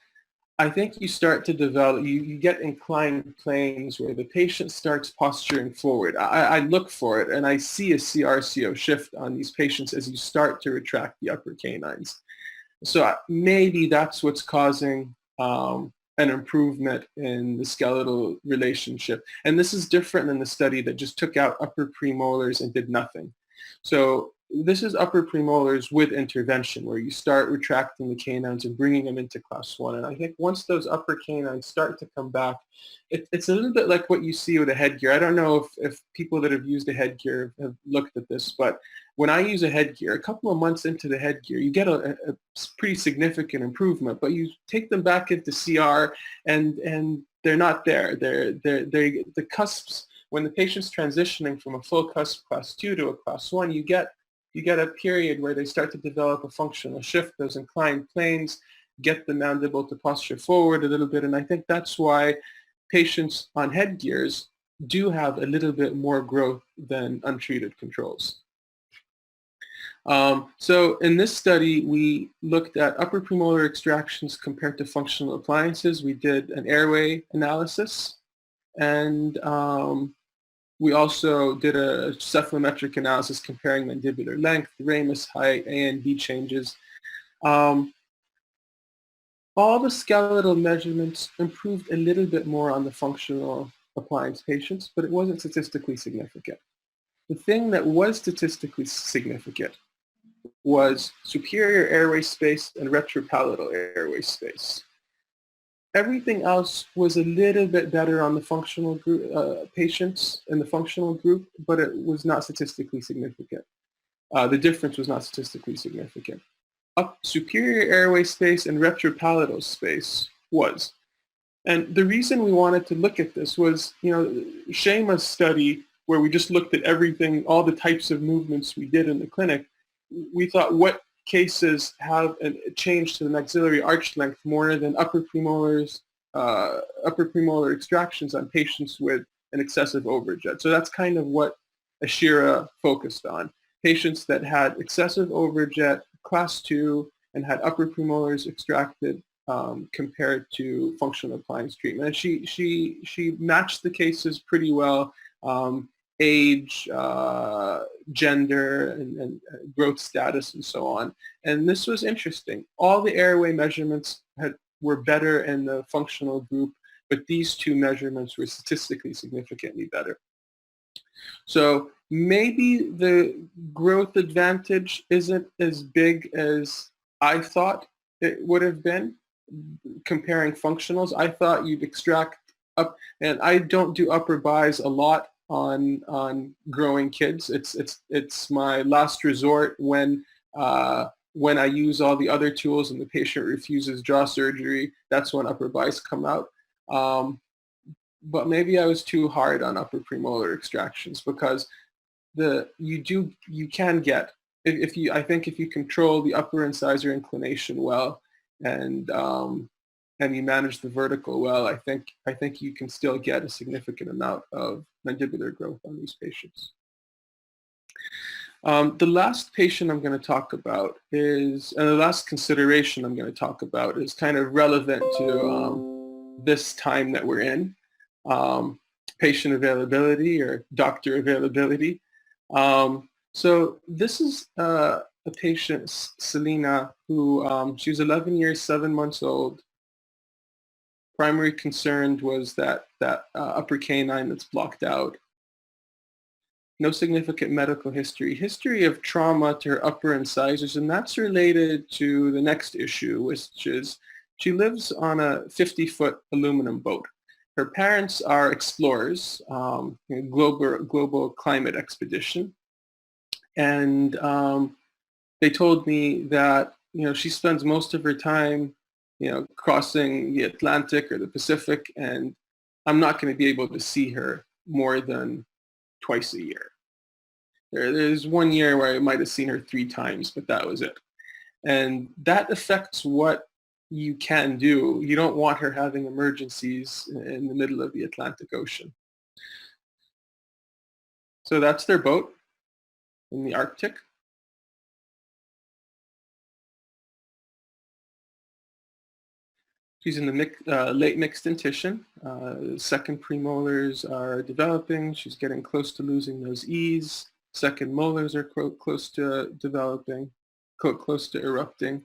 I think you start to develop, you get inclined planes where the patient starts posturing forward. I look for it, and I see a CRCO shift on these patients as you start to retract the upper canines. So maybe that's what's causing an improvement in the skeletal relationship. And this is different than the study that just took out upper premolars and did nothing. So this is upper premolars with intervention, where you start retracting the canines and bringing them into class 1. And I think once those upper canines start to come back, it's a little bit like what you see with a headgear. I don't know if people that have used a headgear have looked at this, but when I use a headgear, a couple of months into the headgear, you get a pretty significant improvement, but you take them back into CR and they're not there. The cusps, when the patient's transitioning from a full cusp class 2 to a class 1, you get a period where they start to develop a functional shift, those inclined planes, get the mandible to posture forward a little bit. And I think that's why patients on headgears do have a little bit more growth than untreated controls. So in this study, we looked at upper premolar extractions compared to functional appliances. We did an airway analysis, and we also did a cephalometric analysis comparing mandibular length, ramus height, A and B changes. All the skeletal measurements improved a little bit more on the functional appliance patients, but it wasn't statistically significant. The thing that was statistically significant was superior airway space and retropalatal airway space. Everything else was a little bit better on the functional group, patients in the functional group, but it was not statistically significant. The difference was not statistically significant. Superior airway space and retropalatal space was. And the reason we wanted to look at this was, Shayma's study, where we just looked at everything, all the types of movements we did in the clinic, we thought, what cases have a change to the maxillary arch length more than upper premolar extractions on patients with an excessive overjet? So that's kind of what Ashira focused on. Patients that had excessive overjet, class 2, and had upper premolars extracted compared to functional appliance treatment. And she matched the cases pretty well, age, gender, and growth status, and so on. And this was interesting. All the airway measurements were better in the functional group, but these two measurements were statistically significantly better. So maybe the growth advantage isn't as big as I thought it would have been comparing functionals. I thought you'd extract up, and I don't do upper buys a lot on growing kids. It's my last resort when I use all the other tools and the patient refuses jaw surgery. That's when upper buys come out. But maybe I was too hard on upper premolar extractions, because you can get, I think if you control the upper incisor inclination well, and you manage the vertical well, I think you can still get a significant amount of mandibular growth on these patients. The last patient I'm going to talk about is, and the last consideration I'm going to talk about is kind of relevant to this time that we're in, patient availability or doctor availability. So this is a patient, Selena, who she was 11 years, 7 months old. Primary concern was that upper canine that's blocked out. No significant medical history. History of trauma to her upper incisors, and that's related to the next issue, which is she lives on a 50-foot aluminum boat. Her parents are explorers, global climate expedition, and they told me that she spends most of her time crossing the Atlantic or the Pacific, and I'm not going to be able to see her more than twice a year. There's 1 year where I might have seen her 3 times, but that was it. And that affects what you can do. You don't want her having emergencies in the middle of the Atlantic Ocean. So that's their boat in the Arctic. She's in the late mixed dentition. Second premolars are developing. She's getting close to losing those E's. Second molars are close to developing, close to erupting.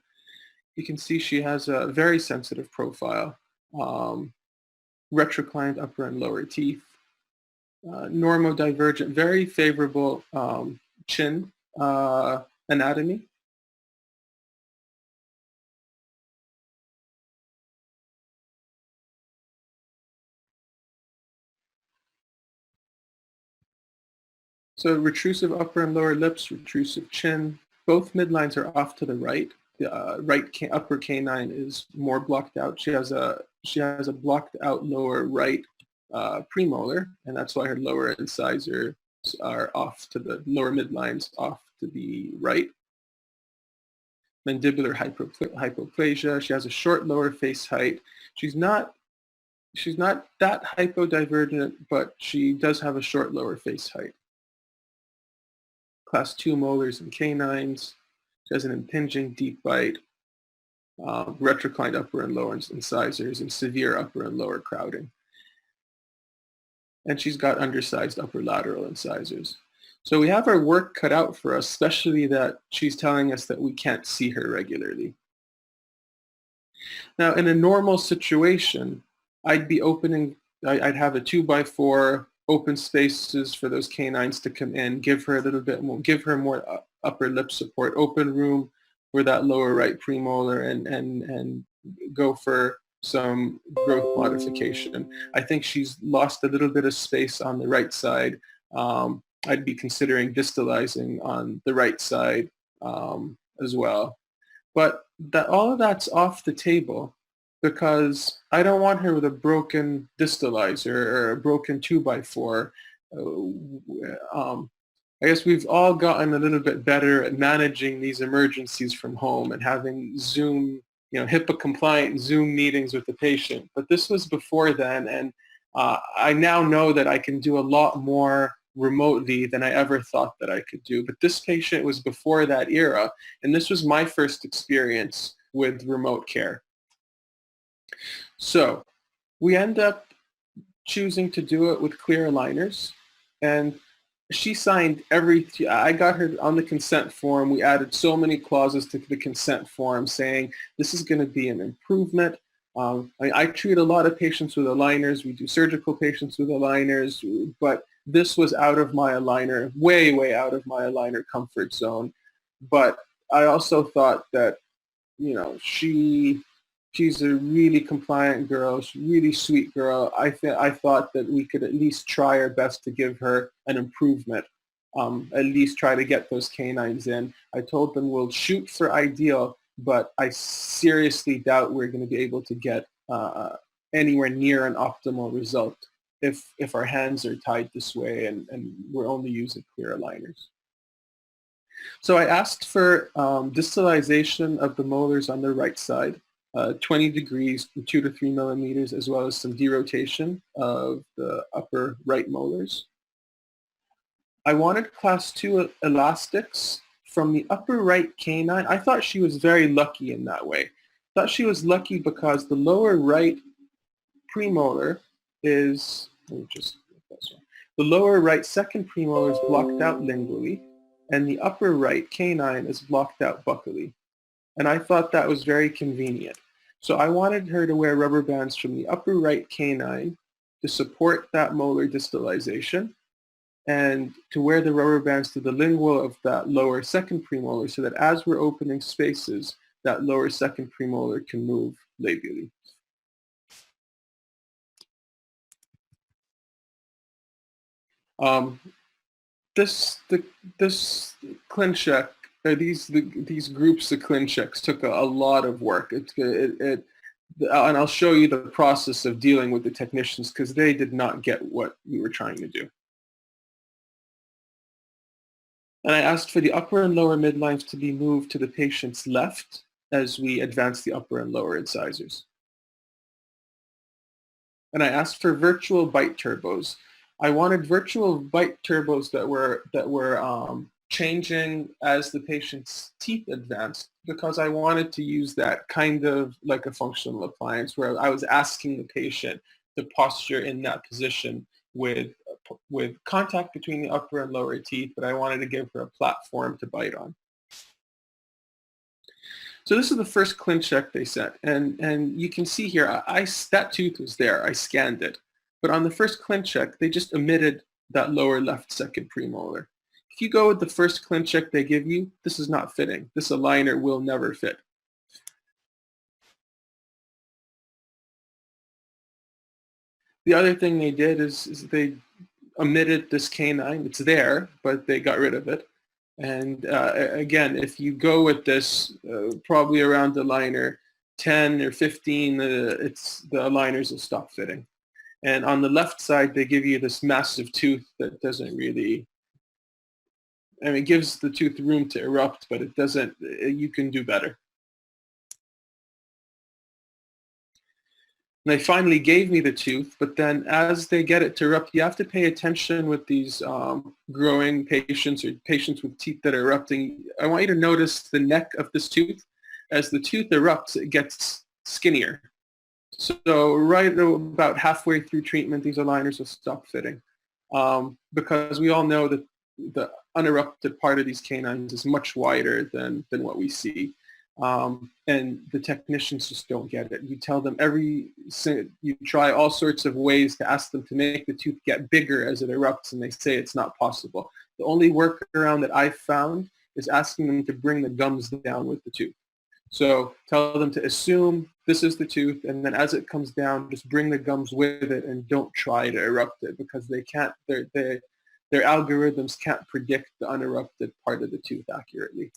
You can see she has a very sensitive profile. Retroclined upper and lower teeth. Normodivergent, very favorable chin anatomy. So retrusive upper and lower lips, retrusive chin. Both midlines are off to the right. The upper canine is more blocked out. She has a blocked out lower right premolar, and that's why her lower incisors are off to the lower midlines off to the right. Mandibular hypoplasia. She has a short lower face height. She's not that hypodivergent, but she does have a short lower face height. Class 2 molars and canines. She has an impinging deep bite, retroclined upper and lower incisors, and severe upper and lower crowding. And she's got undersized upper lateral incisors. So we have our work cut out for us, especially that she's telling us that we can't see her regularly. Now, in a normal situation, I'd have a 2x4, open spaces for those canines to come in, give her a little bit more, give her more upper lip support, open room for that lower right premolar, and go for some growth modification. I think she's lost a little bit of space on the right side. I'd be considering distalizing on the right side as well. But all of that's off the table because I don't want her with a broken distalizer or a broken 2x4. I guess we've all gotten a little bit better at managing these emergencies from home and having Zoom, HIPAA compliant Zoom meetings with the patient. But this was before then, and I now know that I can do a lot more remotely than I ever thought that I could do. But this patient was before that era, and this was my first experience with remote care. So we end up choosing to do it with clear aligners, and she signed everything. I got her on the consent form. We added so many clauses to the consent form saying this is going to be an improvement. I treat a lot of patients with aligners. We do surgical patients with aligners, but this was out of my aligner, way out of my aligner comfort zone. But I also thought that, she's a really compliant girl. She's a really sweet girl. I thought that we could at least try our best to give her an improvement, at least try to get those canines in. I told them we'll shoot for ideal, but I seriously doubt we're going to be able to get anywhere near an optimal result if our hands are tied this way and we're only using clear aligners. So I asked for distalization of the molars on the right side, 20 degrees, 2 to 3 millimeters, as well as some derotation of the upper right molars. I wanted class 2 elastics from the upper right canine. I thought she was very lucky in that way. I thought she was lucky because the lower right premolar is, the lower right second premolar is blocked out lingually, and the upper right canine is blocked out buccally. And I thought that was very convenient. So I wanted her to wear rubber bands from the upper right canine to support that molar distalization, and to wear the rubber bands to the lingual of that lower second premolar so that as we're opening spaces, that lower second premolar can move labially. This clin check, these groups of clin checks took a lot of work. And I'll show you the process of dealing with the technicians because they did not get what we were trying to do. And I asked for the upper and lower midlines to be moved to the patient's left as we advance the upper and lower incisors. And I asked for virtual bite turbos. I wanted virtual bite turbos that were changing as the patient's teeth advanced, because I wanted to use that kind of like a functional appliance where I was asking the patient to posture in that position with contact between the upper and lower teeth, but I wanted to give her a platform to bite on. So this is the first clin check they sent, and you can see here, that tooth was there, I scanned it. But on the first clin check, they just omitted that lower left second premolar. If you go with the first clin check they give you, this is not fitting. This aligner will never fit. The other thing they did is they omitted this canine. It's there, but they got rid of it. And again, if you go with this, probably around the aligner 10 or 15, the aligners will stop fitting. And on the left side, they give you this massive tooth that doesn't really, I mean, it gives the tooth room to erupt, but it doesn't, you can do better. And they finally gave me the tooth, but then as they get it to erupt, you have to pay attention with these growing patients or patients with teeth that are erupting. I want you to notice the neck of this tooth. As the tooth erupts, it gets skinnier. So right about halfway through treatment, these aligners will stop fitting because we all know that the unerupted part of these canines is much wider than what we see. And the technicians just don't get it. You tell them you try all sorts of ways to ask them to make the tooth get bigger as it erupts, and they say it's not possible. The only workaround that I've found is asking them to bring the gums down with the tooth. So tell them to assume this is the tooth, and then as it comes down, just bring the gums with it and don't try to erupt it because they can't, their algorithms can't predict the unerupted part of the tooth accurately.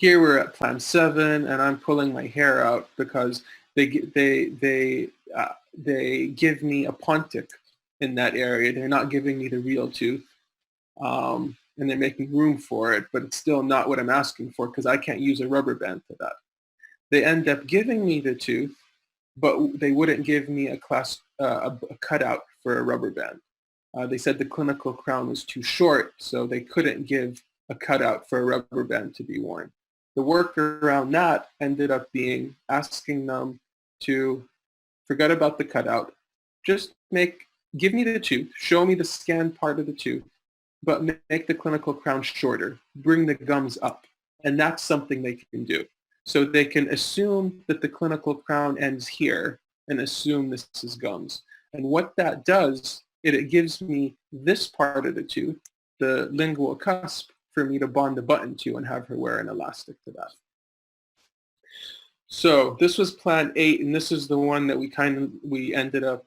Here we're at plan 7, and I'm pulling my hair out because they give me a pontic in that area. They're not giving me the real tooth, and they're making room for it, but it's still not what I'm asking for because I can't use a rubber band for that. They end up giving me the tooth, but they wouldn't give me a cutout for a rubber band. They said the clinical crown was too short, so they couldn't give a cutout for a rubber band to be worn. The work around that ended up being asking them to forget about the cutout, just give me the tooth, show me the scanned part of the tooth, but make the clinical crown shorter, bring the gums up, and that's something they can do. So they can assume that the clinical crown ends here and assume this is gums. And what that does, it gives me this part of the tooth, the lingual cusp, for me to bond the button to and have her wear an elastic to that. So this was plan 8, and this is the one that we ended up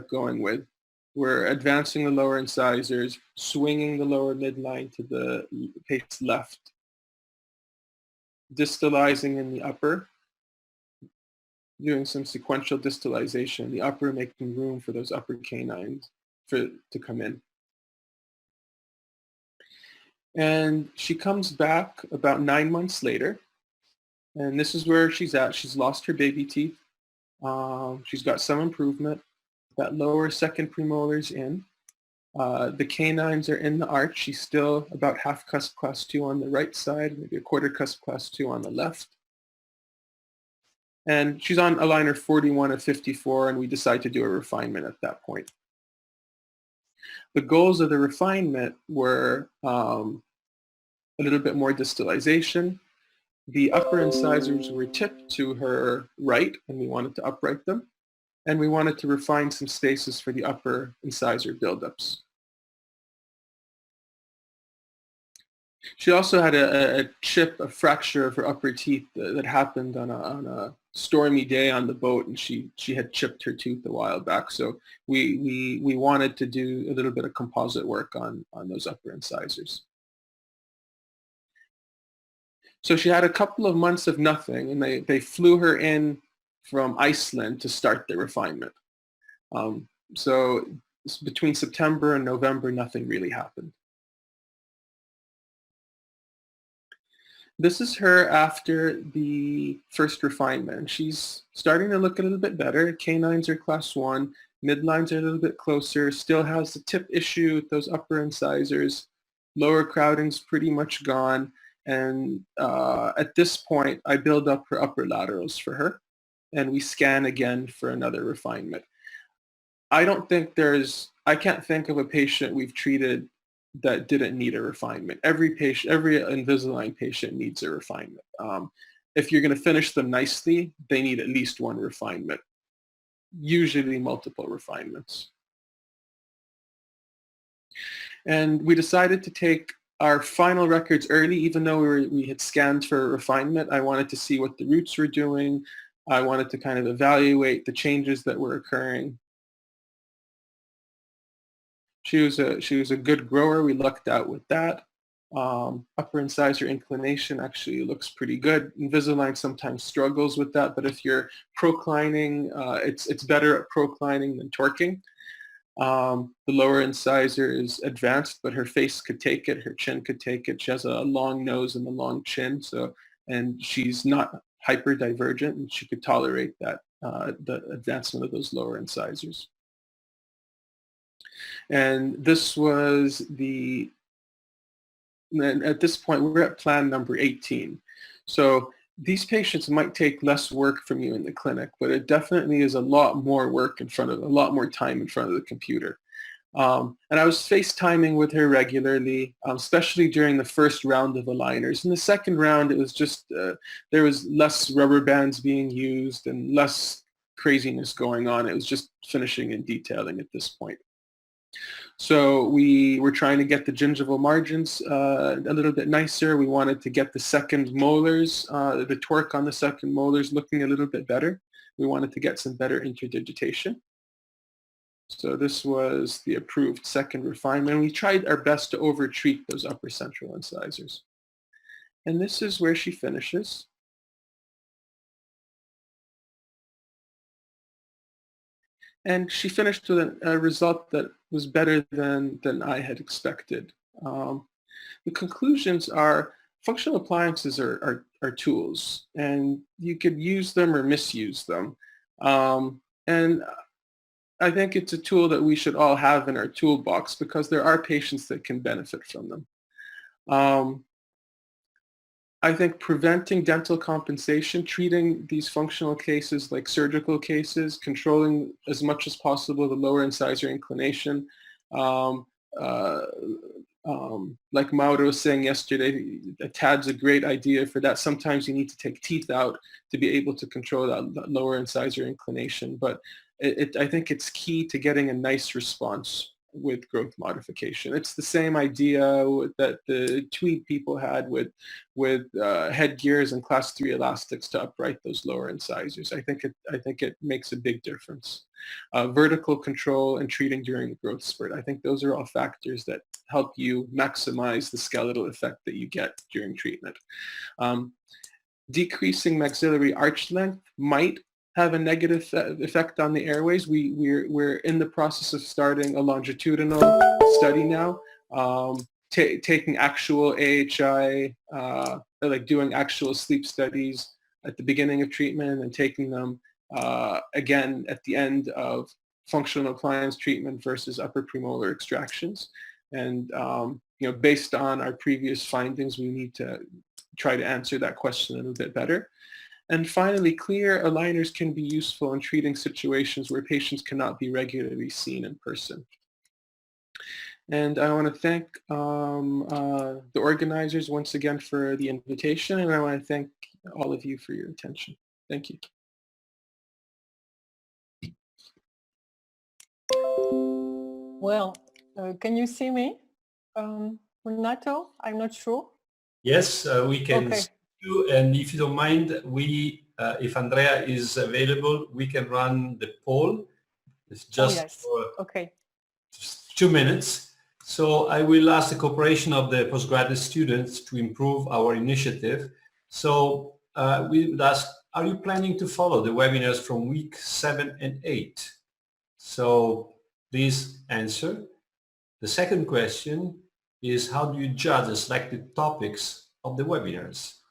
going with. We're advancing the lower incisors, swinging the lower midline to the patient's left, distalizing in the upper, doing some sequential distalization in the upper, making room for those upper canines to come in. And she comes back about 9 months later, and this is where she's at. She's lost her baby teeth. She's got some improvement. That lower second premolar's in. The canines are in the arch. She's still about half cusp class 2 on the right side, maybe a quarter cusp class 2 on the left. And she's on aligner 41 of 54, and we decide to do a refinement at that point. The goals of the refinement were a little bit more distalization. The upper incisors were tipped to her right, and we wanted to upright them. And we wanted to refine some spaces for the upper incisor buildups. She also had a fracture of her upper teeth that happened on a stormy day on the boat, and she had chipped her tooth a while back. So we wanted to do a little bit of composite work on those upper incisors. So she had a couple of months of nothing, and they flew her in from Iceland to start the refinement. So between September and November, nothing really happened. This is her after the first refinement. She's starting to look a little bit better. Canines are class 1, midlines are a little bit closer, still has the tip issue with those upper incisors. Lower crowding's pretty much gone. And at this point, I build up her upper laterals for her, and we scan again for another refinement. I can't think of a patient we've treated that didn't need a refinement. Every Invisalign patient needs a refinement. If you're going to finish them nicely, they need at least one refinement, usually multiple refinements. And we decided to take our final records early, even though we had scanned for refinement. I wanted to see what the roots were doing. I wanted to kind of evaluate the changes that were occurring. She was a good grower. We lucked out with that. Upper incisor inclination actually looks pretty good. Invisalign sometimes struggles with that, but if you're proclining, it's better at proclining than torquing. The lower incisor is advanced, but her face could take it. Her chin could take it. She has a long nose and a long chin, and she's not hyperdivergent, and she could tolerate that, the advancement of those lower incisors. And this was at this point, we're at plan number 18. So these patients might take less work from you in the clinic, but it definitely is a lot more work a lot more time in front of the computer. And I was FaceTiming with her regularly, especially during the first round of aligners. In the second round, it was just, there was less rubber bands being used and less craziness going on. It was just finishing and detailing at this point. So we were trying to get the gingival margins a little bit nicer. We wanted to get the second molars, the torque on the second molars looking a little bit better. We wanted to get some better interdigitation. So this was the approved second refinement. We tried our best to over-treat those upper central incisors. And this is where she finishes. And she finished with a result that was better than I had expected. The conclusions are functional appliances are tools, and you could use them or misuse them. And I think it's a tool that we should all have in our toolbox because there are patients that can benefit from them. I think preventing dental compensation, treating these functional cases like surgical cases, controlling as much as possible the lower incisor inclination. Like Mauro was saying yesterday, a TAD's a great idea for that. Sometimes you need to take teeth out to be able to control that lower incisor inclination. But I think it's key to getting a nice response with growth modification. It's the same idea that the tweed people had with headgears and class 3 elastics to upright those lower incisors. I think it makes a big difference. Vertical control and treating during the growth spurt. I think those are all factors that help you maximize the skeletal effect that you get during treatment. Decreasing maxillary arch length might have a negative effect on the airways. We're in the process of starting a longitudinal study now, taking actual AHI, like doing actual sleep studies at the beginning of treatment and taking them again at the end of functional appliance treatment versus upper premolar extractions. And based on our previous findings, we need to try to answer that question a little bit better. And finally, clear aligners can be useful in treating situations where patients cannot be regularly seen in person. And I want to thank the organizers once again for the invitation, and I want to thank all of you for your attention. Thank you. Well, can you see me, Renato? I'm not sure. Yes, we can. Okay. And if you don't mind, if Andrea is available, we can run the poll. It's just for 2 minutes. So I will ask the cooperation of the postgraduate students to improve our initiative. So we would ask, are you planning to follow the webinars from week 7 and 8? So please answer. The second question is, how do you judge the selected topics of the webinars?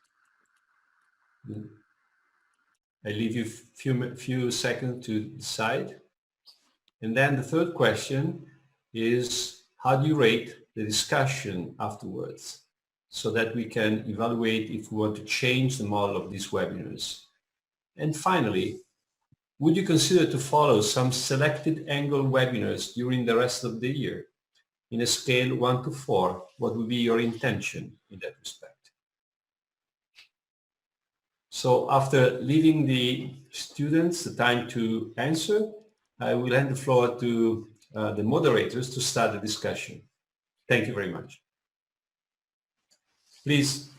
I leave you few seconds to decide. And then the third question is, how do you rate the discussion afterwards so that we can evaluate if we want to change the model of these webinars? And finally, would you consider to follow some selected angle webinars during the rest of the year? In a scale 1 to 4, what would be your intention in that respect? So after leaving the students the time to answer, I will hand the floor to the moderators to start the discussion. Thank you very much. Please.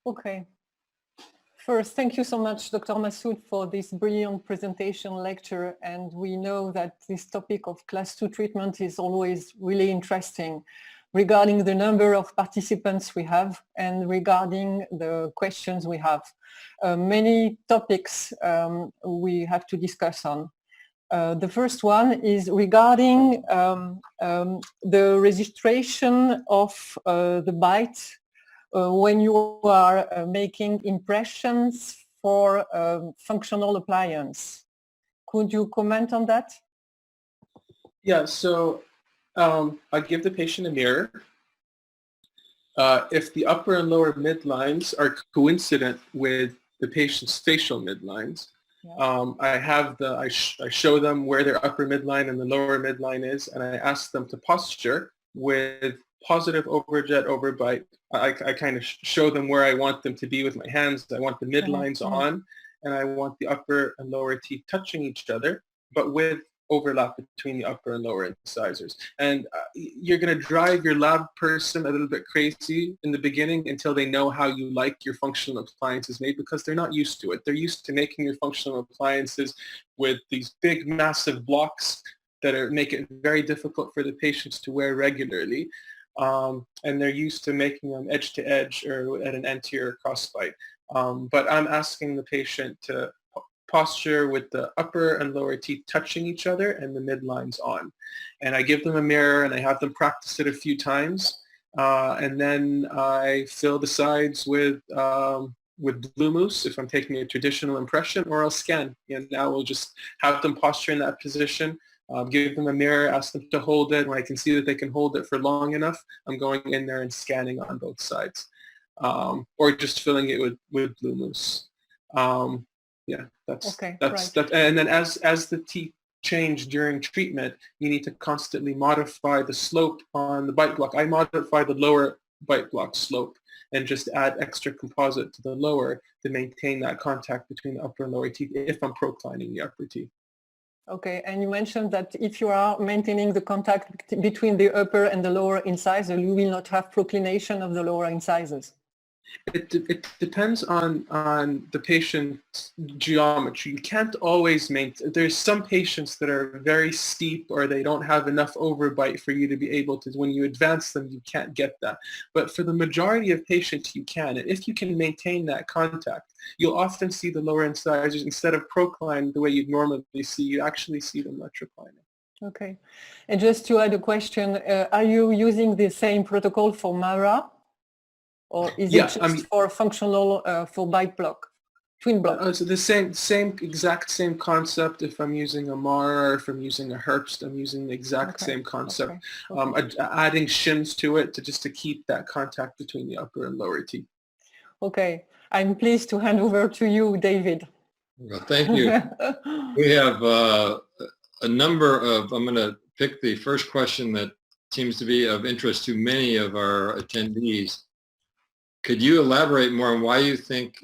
Okay. First, thank you so much, Dr. Massoud, for this brilliant presentation lecture. And we know that this topic of class 2 treatment is always really interesting, regarding the number of participants we have and regarding the questions we have. Many topics we have to discuss on. The first one is regarding the registration of the bite when you are making impressions for functional appliance. Could you comment on that? Yeah, so I give the patient a mirror. If the upper and lower midlines are coincident with the patient's facial midlines, I show them where their upper midline and the lower midline is, and I ask them to posture with positive overjet, overbite. I kind of show them where I want them to be with my hands. I want the midlines on, and I want the upper and lower teeth touching each other, but with overlap between the upper and lower incisors. And you're going to drive your lab person a little bit crazy in the beginning until they know how you like your functional appliances made, because they're not used to it. They're used to making your functional appliances with these big, massive blocks that make it very difficult for the patients to wear regularly. and they're used to making them edge to edge or at an anterior crossbite. But I'm asking the patient to posture with the upper and lower teeth touching each other and the midlines on. And I give them a mirror and I have them practice it a few times. And then I fill the sides with blue mousse if I'm taking a traditional impression, or I'll scan. And now we'll just have them posture in that position, give them a mirror, ask them to hold it. When I can see that they can hold it for long enough, I'm going in there and scanning on both sides, or just filling it with blue mousse. Yeah, that's okay, that's right. that. And then as the teeth change during treatment, you need to constantly modify the slope on the bite block. I modify the lower bite block slope and just add extra composite to the lower to maintain that contact between the upper and lower teeth if I'm proclining the upper teeth. Okay, and you mentioned that if you are maintaining the contact between the upper and the lower incisor, you will not have proclination of the lower incisors. It depends on the patient's geometry. You can't always maintain. There's some patients that are very steep or they don't have enough overbite for you to be able to, when you advance them, you can't get that. But for the majority of patients, you can. And if you can maintain that contact, you'll often see the lower incisors, instead of proclined the way you'd normally see, you actually see them retroclining. Okay. And just to add a question, are you using the same protocol for MARA? Or is it just for functional, for bite block, twin block? So the exact same concept. If I'm using a MARA or if I'm using a Herbst, I'm using the exact same concept. Okay. Adding shims to it to keep that contact between the upper and lower teeth. Okay. I'm pleased to hand over to you, David. Well, thank you. We have a number of, I'm going to pick the first question that seems to be of interest to many of our attendees. Could you elaborate more on why you think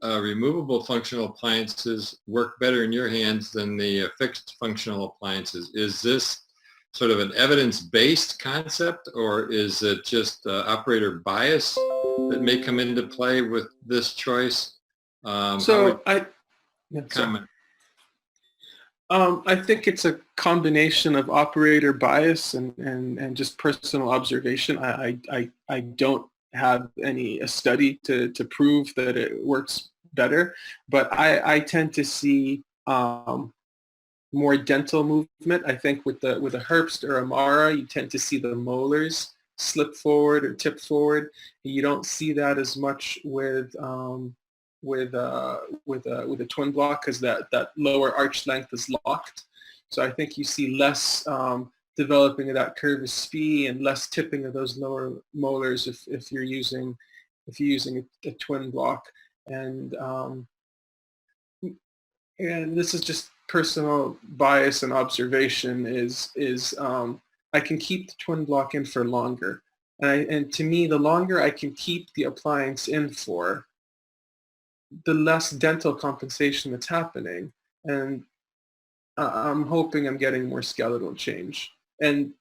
removable functional appliances work better in your hands than the fixed functional appliances? Is this sort of an evidence-based concept, or is it just operator bias that may come into play with this choice? I think it's a combination of operator bias and just personal observation. I don't have a study to prove that it works better, but I tend to see more dental movement. I think with a Herbst or a MARA, you tend to see the molars slip forward or tip forward. You don't see that as much with a twin block, because that lower arch length is locked. So I think you see less developing of that curvus spee and less tipping of those lower molars if you're using a twin block. And this is just personal bias and observation. Is I can keep the twin block in for longer, and to me, the longer I can keep the appliance in for, the less dental compensation that's happening, and I'm hoping I'm getting more skeletal change. And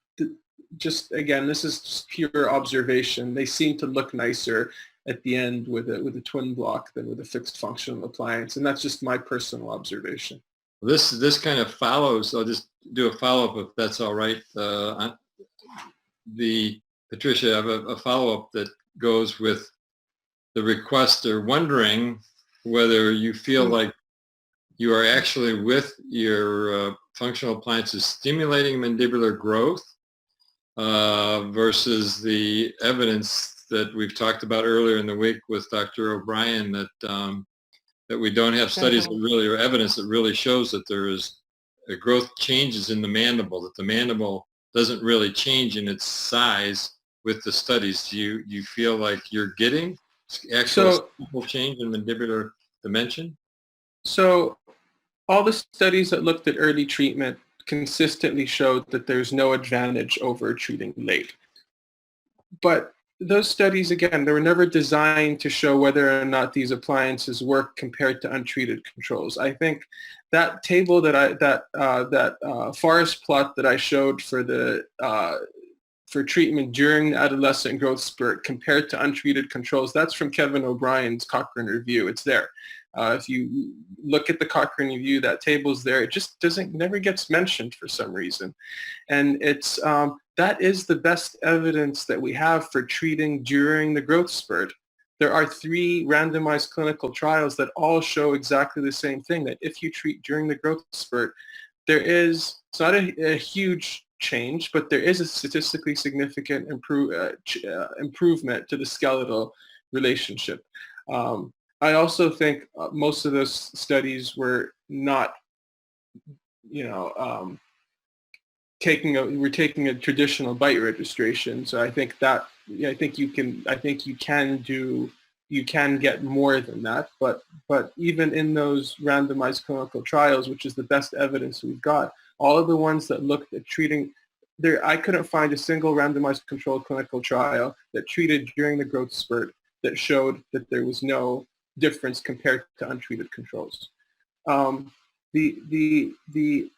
just again, this is just pure observation. They seem to look nicer at the end with a twin block than with a fixed functional appliance, and that's just my personal observation. This kind of follows. I'll just do a follow-up if that's all right. Patricia, I have a follow-up that goes with the requester wondering whether you feel like you are actually, with your functional appliances, stimulating mandibular growth versus the evidence that we've talked about earlier in the week with Dr. O'Brien, that we don't have studies that really, or evidence that really shows that there is growth changes in the mandible, that the mandible doesn't really change in its size with the studies. Do you feel like you're getting actual change in mandibular dimension? So all the studies that looked at early treatment consistently showed that there's no advantage over treating late. But those studies, again, they were never designed to show whether or not these appliances work compared to untreated controls. I think that table that forest plot that I showed for the for treatment during the adolescent growth spurt compared to untreated controls. That's from Kevin O'Brien's Cochrane review. It's there. If you look at the Cochrane review, that table's there. It just never gets mentioned for some reason. And it's, that is the best evidence that we have for treating during the growth spurt. There are 3 randomized clinical trials that all show exactly the same thing, that if you treat during the growth spurt, there is, it's not a huge change, but there is a statistically significant improvement to the skeletal relationship. I also think most of those studies were not, we're taking a traditional bite registration. So I think that, I think you can get more than that. But even in those randomized clinical trials, which is the best evidence we've got, all of the ones that looked at treating, I couldn't find a single randomized controlled clinical trial that treated during the growth spurt that showed that there was no difference compared to untreated controls. The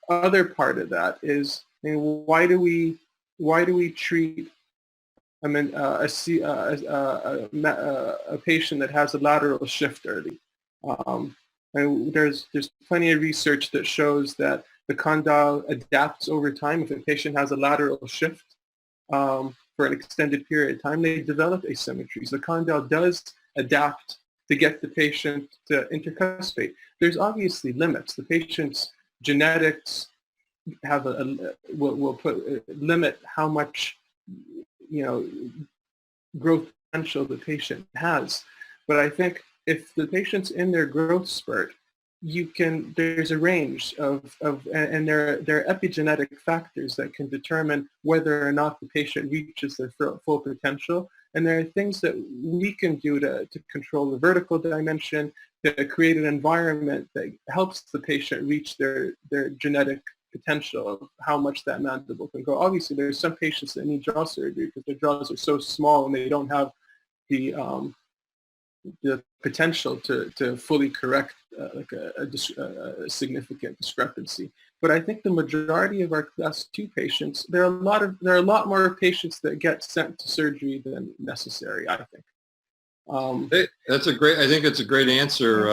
other part of that is, why do we treat a patient that has a lateral shift early? And there's plenty of research that shows that the condyle adapts over time. If a patient has a lateral shift for an extended period of time, they develop asymmetries. The condyle does adapt to get the patient to intercuspate. There's obviously limits. The patient's genetics have will limit how much growth potential the patient has. But I think if the patient's in their growth spurt, there's a range and there are epigenetic factors that can determine whether or not the patient reaches their full potential. And there are things that we can do to control the vertical dimension, to create an environment that helps the patient reach their genetic potential of how much that mandible can go. Obviously, there's some patients that need jaw surgery because their jaws are so small and they don't have the potential to fully correct a significant discrepancy. But I think the majority of our class 2 patients, there are a lot more patients that get sent to surgery than necessary, I think. I think it's a great answer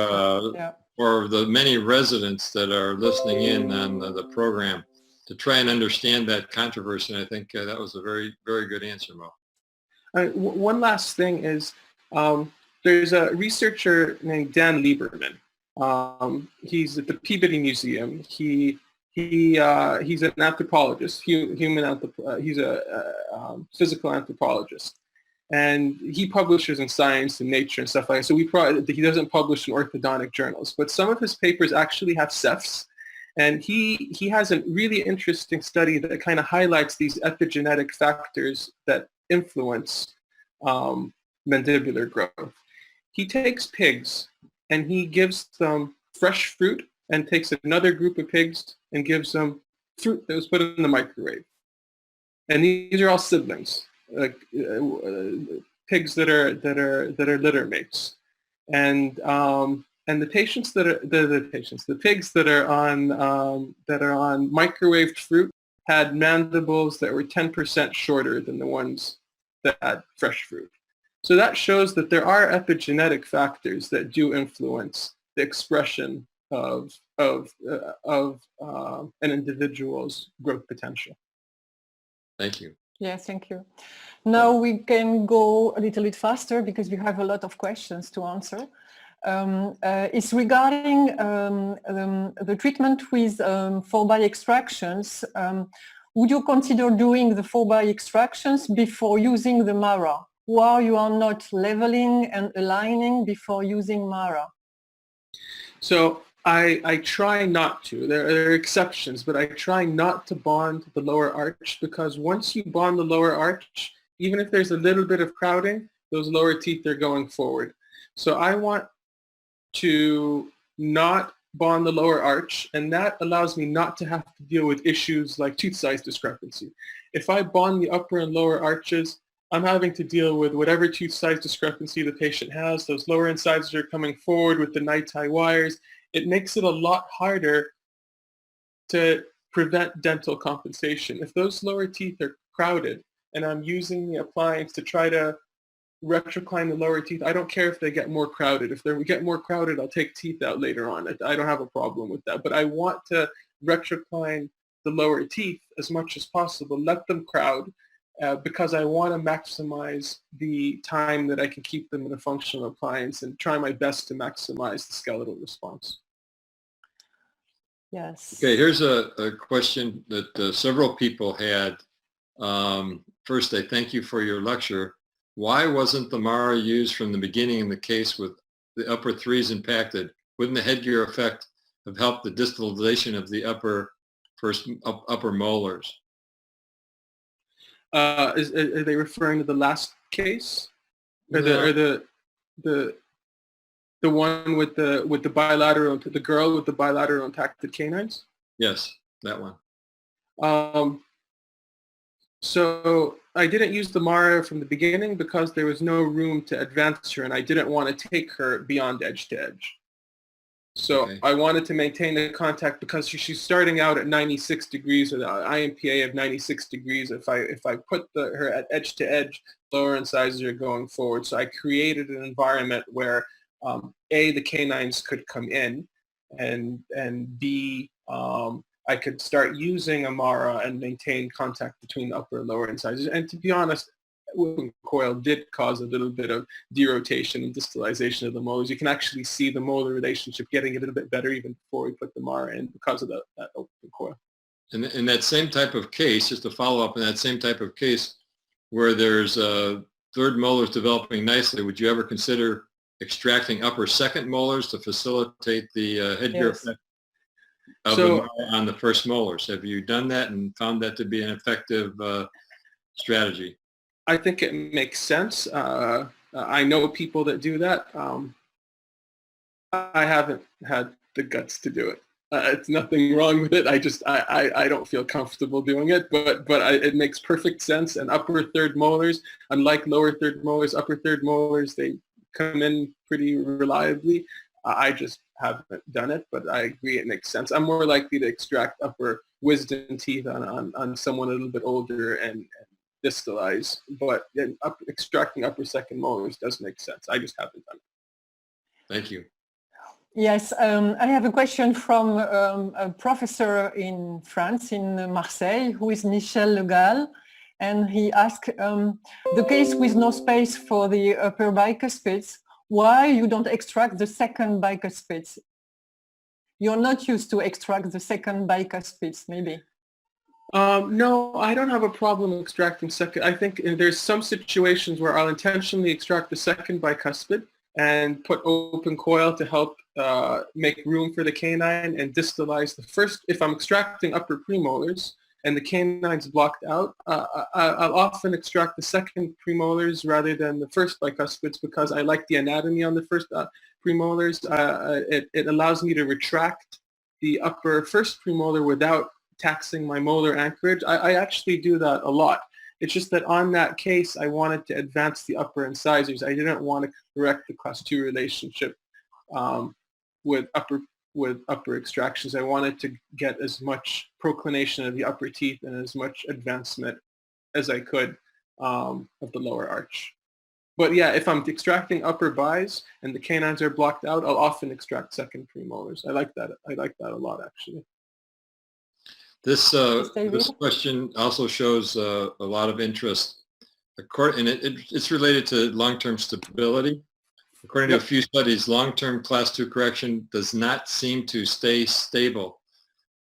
for the many residents that are listening in on the program to try and understand that controversy. And I think that was a very, very good answer, Mo. One last thing is, there's a researcher named Dan Lieberman. He's at the Peabody Museum. He's an anthropologist, he's a physical anthropologist. And he publishes in Science and Nature and stuff like that. So he doesn't publish in orthodontic journals, but some of his papers actually have cephs. And he has a really interesting study that kind of highlights these epigenetic factors that influence mandibular growth. He takes pigs and he gives them fresh fruit and takes another group of pigs and gives them fruit that was put in the microwave. And these are all siblings, like pigs that are litter mates. And the patients the pigs that are on microwaved fruit had mandibles that were 10% shorter than the ones that had fresh fruit. So that shows that there are epigenetic factors that do influence the expression of an individual's growth potential. Thank you. Yes, thank you. Now we can go a little bit faster because we have a lot of questions to answer. It's regarding the treatment with 4-by extractions. Would you consider doing the 4-by extractions before using the MARA, while you are not leveling and aligning before using MARA? So I try not to. There are exceptions, but I try not to bond the lower arch, because once you bond the lower arch, even if there's a little bit of crowding, those lower teeth are going forward. So I want to not bond the lower arch, and that allows me not to have to deal with issues like tooth size discrepancy. If I bond the upper and lower arches, I'm having to deal with whatever tooth size discrepancy the patient has. Those lower incisors are coming forward with the NiTi wires. It makes it a lot harder to prevent dental compensation. If those lower teeth are crowded, and I'm using the appliance to try to retrocline the lower teeth, I don't care if they get more crowded. If they get more crowded, I'll take teeth out later on. I don't have a problem with that. But I want to retrocline the lower teeth as much as possible, let them crowd, because I want to maximize the time that I can keep them in a functional appliance and try my best to maximize the skeletal response. Yes. Okay, here's a question that several people had. First, I thank you for your lecture. Why wasn't the Mara used from the beginning in the case with the upper threes impacted? Wouldn't the headgear effect have helped the distalization of the upper molars? Are they referring to the last case, or the one with the bilateral, the girl with the bilateral impacted canines? Yes, that one. So I didn't use the Mara from the beginning because there was no room to advance her, and I didn't want to take her beyond edge to edge. So okay. I wanted to maintain the contact because she's starting out at 96 degrees with an IMPA of 96 degrees. If I put her at edge to edge, lower incisors are going forward. So I created an environment where A, the canines could come in, and B, I could start using a Mara and maintain contact between the upper and lower incisors. And to be honest, open coil did cause a little bit of derotation and distalization of the molars. You can actually see the molar relationship getting a little bit better even before we put the Mara in because of that open coil. In that same type of case, just to follow up in that same type of case where there's third molars developing nicely, would you ever consider extracting upper second molars to facilitate the headgear effect of the Mara on the first molars? Have you done that and found that to be an effective strategy? I think it makes sense. I know people that do that. I haven't had the guts to do it. It's nothing wrong with it. I don't feel comfortable doing it, but it makes perfect sense. And upper third molars, unlike lower third molars, upper third molars, they come in pretty reliably. I just haven't done it, but I agree it makes sense. I'm more likely to extract upper wisdom teeth on someone a little bit older and distalize, but extracting upper second molars does make sense. I just haven't done it. Thank you. Yes, I have a question from a professor in France, in Marseille, who is Michel Le Gall, and he asked, the case with no space for the upper bicuspids, why you don't extract the second bicuspids? You're not used to extract the second bicuspids, maybe? No, I don't have a problem extracting second. I think there's some situations where I'll intentionally extract the second bicuspid and put open coil to help make room for the canine and distalize the first. If I'm extracting upper premolars and the canine's blocked out, I'll often extract the second premolars rather than the first bicuspids because I like the anatomy on the first premolars. It allows me to retract the upper first premolar without taxing my molar anchorage. I actually do that a lot. It's just that on that case, I wanted to advance the upper incisors. I didn't want to correct the class 2 relationship with upper extractions. I wanted to get as much proclination of the upper teeth and as much advancement as I could of the lower arch. But yeah, if I'm extracting upper bis and the canines are blocked out, I'll often extract second premolars. I like that. I like that a lot, actually. This question also shows a lot of interest, and it's related to long-term stability. According to a few studies, long-term class 2 correction does not seem to stay stable.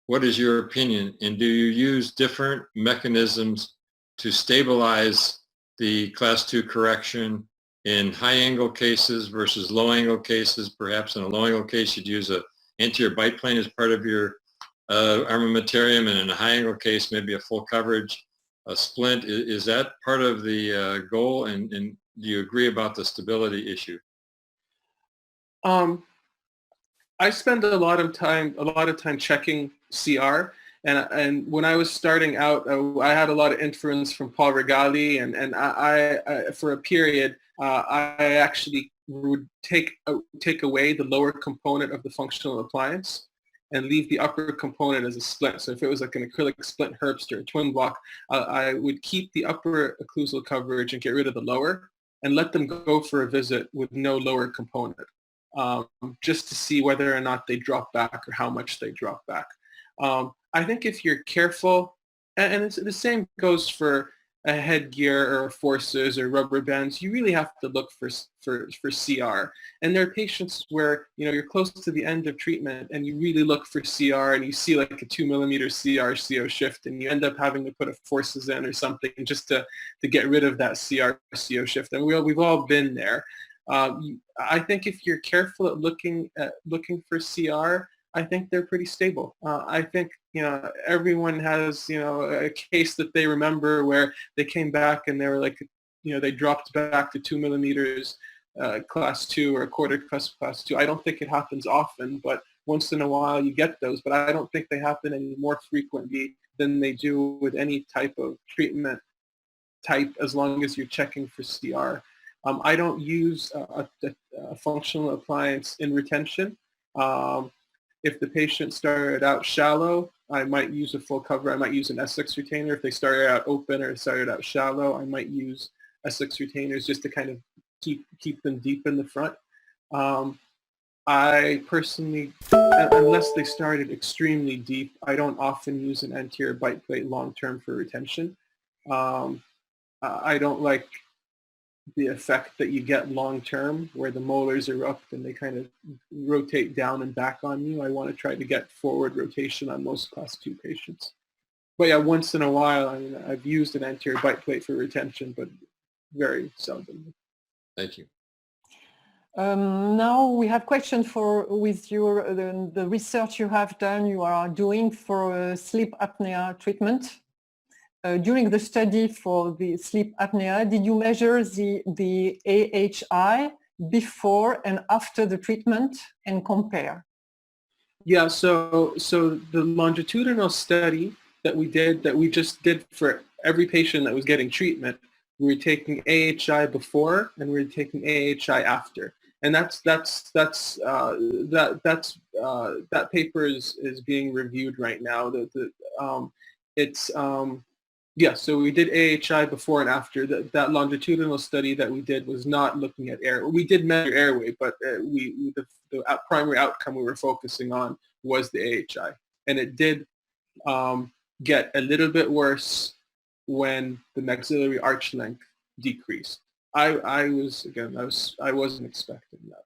What is your opinion? And do you use different mechanisms to stabilize the class 2 correction in high-angle cases versus low-angle cases? Perhaps in a low-angle case, you'd use an anterior bite plane as part of your armamentarium, and in a high-angle case, maybe a full coverage, a splint. Is that part of the goal, and do you agree about the stability issue? I spend a lot of time checking CR, and when I was starting out, I had a lot of influence from Paul Regali, and I for a period, I actually would take away the lower component of the functional appliance and leave the upper component as a splint. So if it was like an acrylic splint Herbst or a twin block, I would keep the upper occlusal coverage and get rid of the lower, and let them go for a visit with no lower component, just to see whether or not they drop back or how much they drop back. I think if you're careful, and the same goes for a headgear or forces or rubber bands, you really have to look for CR. And there are patients where, you know, you're close to the end of treatment and you really look for CR and you see like a 2 millimeter CR-CO shift, and you end up having to put a forces in or something just to get rid of that CR-CO shift. And we've all been there. I think if you're careful at looking for CR, I think they're pretty stable. I think, you know, everyone has, you know, a case that they remember where they came back and they were like, you know, they dropped back to 2 millimeters, class 2 or a quarter class 2. I don't think it happens often, but once in a while you get those. But I don't think they happen any more frequently than they do with any type of treatment type, as long as you're checking for CR. I don't use a functional appliance in retention. If the patient started out shallow, I might use a full cover. I might use an Essex retainer. If they started out open or started out shallow, I might use Essex retainers just to kind of keep them deep in the front. I personally, unless they started extremely deep, I don't often use an anterior bite plate long-term for retention. I don't like the effect that you get long-term where the molars are up and they kind of rotate down and back on you. I want to try to get forward rotation on most class 2 patients. But yeah, once in a while, I mean, I've used an anterior bite plate for retention, but very seldom. Thank you. Now we have questions with your the research you have done, you are doing for sleep apnea treatment. During the study for the sleep apnea, did you measure the AHI before and after the treatment and compare? Yeah, so the longitudinal study that we just did for every patient that was getting treatment, we were taking AHI before and we were taking AHI after. And that paper is being reviewed right now. Yeah, so we did AHI before and after. That longitudinal study that we did was not looking at air. We did measure airway, but the primary outcome we were focusing on was the AHI. And it did get a little bit worse when the maxillary arch length decreased. I wasn't expecting that.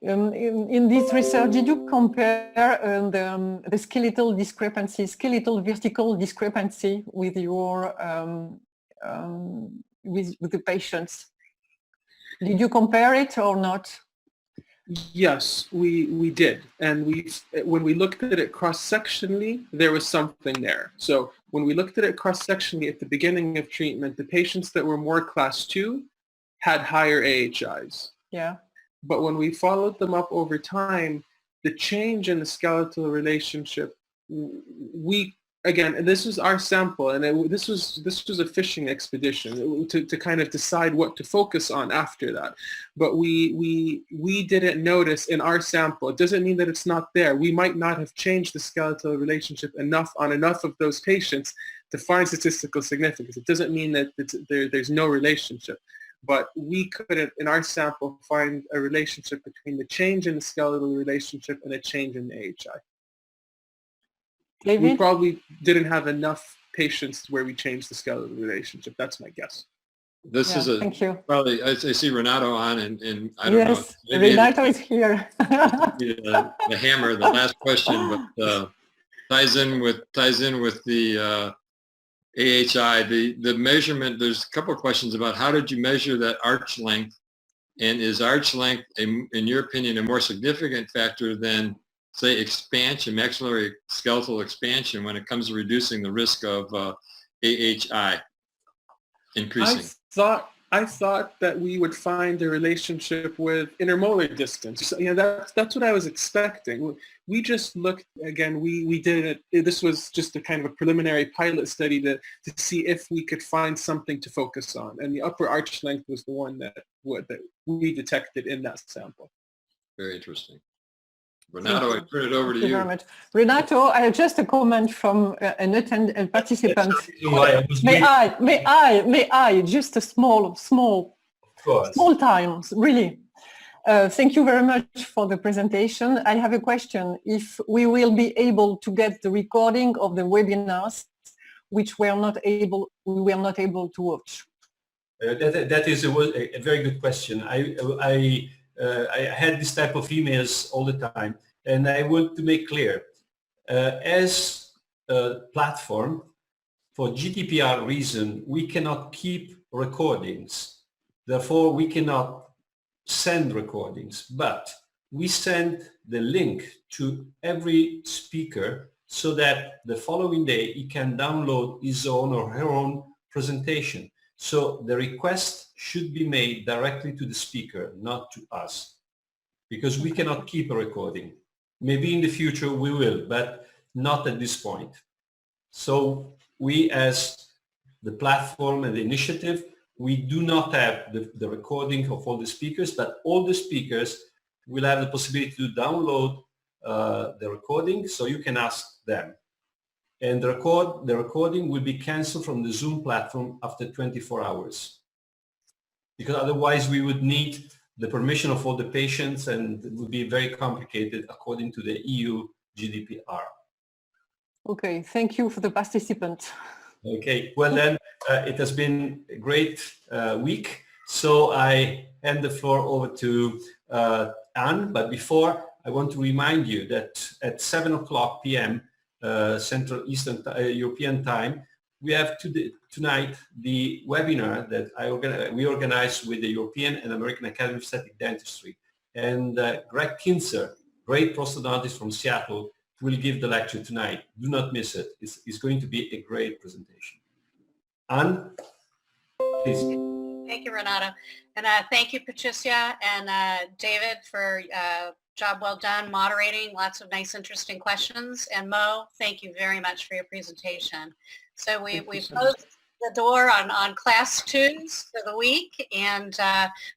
In this research, did you compare the skeletal discrepancy, skeletal vertical discrepancy with your with the patients? Did you compare it or not? Yes, we did, and when we looked at it cross-sectionally, there was something there. So when we looked at it cross-sectionally at the beginning of treatment, the patients that were more class 2 had higher AHIs. Yeah. But when we followed them up over time, the change in the skeletal relationship, again, this was our sample, and this was a fishing expedition to kind of decide what to focus on after that. But we didn't notice in our sample. It doesn't mean that it's not there. We might not have changed the skeletal relationship enough of those patients to find statistical significance. It doesn't mean that there's no relationship. But we couldn't, in our sample, find a relationship between the change in the skeletal relationship and a change in the AHI. David? We probably didn't have enough patients where we changed the skeletal relationship. That's my guess. This is thank you. Probably, I see Renato on, and I don't know. Yes, Renato is here. The hammer, the last question, but ties in with the AHI, the measurement. There's a couple of questions about how did you measure that arch length, and is arch length, in your opinion, a more significant factor than, say, expansion, maxillary skeletal expansion, when it comes to reducing the risk of AHI increasing? I thought that we would find a relationship with intermolar distance. So, that's what I was expecting. We just looked, again, we did it. This was just a kind of a preliminary pilot study to see if we could find something to focus on. And the upper arch length was the one that we detected in that sample. Very interesting. Renato, I turn it over to Thank you you. very much. Renato, just a comment from a participant. May I, just a small time, really. Thank you very much for the presentation. I have a question. If we will be able to get the recording of the webinars, which we were not able to watch. That is a very good question. I had this type of emails all the time, and I want to make clear, as a platform, for GDPR reason, we cannot keep recordings. Therefore, we cannot send recordings, but we send the link to every speaker so that the following day he can download his own or her own presentation. So the request should be made directly to the speaker, not to us, because we cannot keep a recording. Maybe in the future we will, but not at this point. So we, as the platform and the initiative, we do not have the recording of all the speakers, but all the speakers will have the possibility to download the recording, so you can ask them. And the recording will be cancelled from the Zoom platform after 24 hours. Because otherwise we would need the permission of all the patients, and it would be very complicated according to the EU GDPR. Okay, thank you for the participant. Okay, well then, it has been a great week. So I hand the floor over to Anne, but before, I want to remind you that at 7:00 p.m. Central Eastern European Time, we have tonight the webinar that we organized with the European and American Academy of Aesthetic Dentistry. And Greg Kinzer, great prosthodontist from Seattle, will give the lecture tonight. Do not miss it. It's going to be a great presentation. Anne, please. Thank you, Renato. And thank you, Patricia and David, for job well done moderating. Lots of nice, interesting questions. And Mo, thank you very much for your presentation. So we closed the door on class 2s for the week, and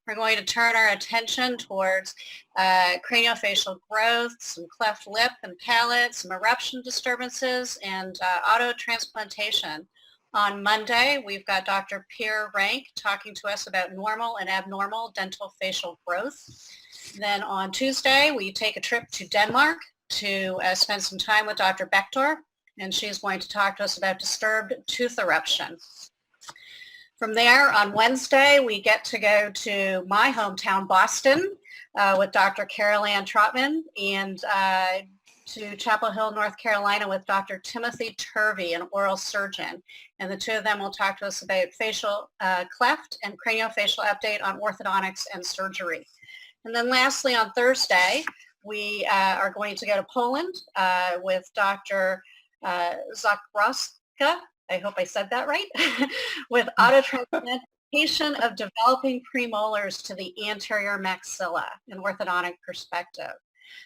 we're going to turn our attention towards craniofacial growth, some cleft lip and palate, some eruption disturbances, and auto transplantation. On Monday, we've got Dr. Pierre Rank talking to us about normal and abnormal dental facial growth. Then on Tuesday, we take a trip to Denmark to spend some time with Dr. Bektor, and she's going to talk to us about disturbed tooth eruption. From there, on Wednesday, we get to go to my hometown, Boston, with Dr. Carol Ann Trotman, and to Chapel Hill, North Carolina with Dr. Timothy Turvey, an oral surgeon. And the two of them will talk to us about facial cleft and craniofacial update on orthodontics and surgery. And then lastly, on Thursday, we are going to go to Poland with Dr. Zakroska, I hope I said that right, with autotransplantation of developing premolars to the anterior maxilla, an orthodontic perspective.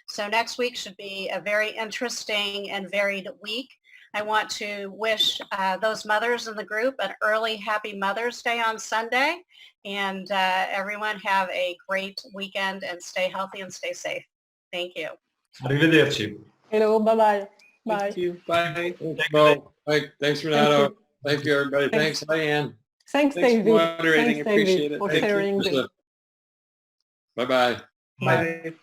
So next week should be a very interesting and varied week. I want to wish those mothers in the group an early happy Mother's Day on Sunday, and everyone have a great weekend and stay healthy and stay safe. Thank you. Arrivederci. Hello, bye-bye. Bye. Thank you. Bye. Thanks, Mo. Thanks, Renato. Thank you, everybody. Thanks, Diane. Thanks, Thanks for David. moderating. Thanks, Appreciate David, it. for Thank you. sharing. Bye-bye. Bye.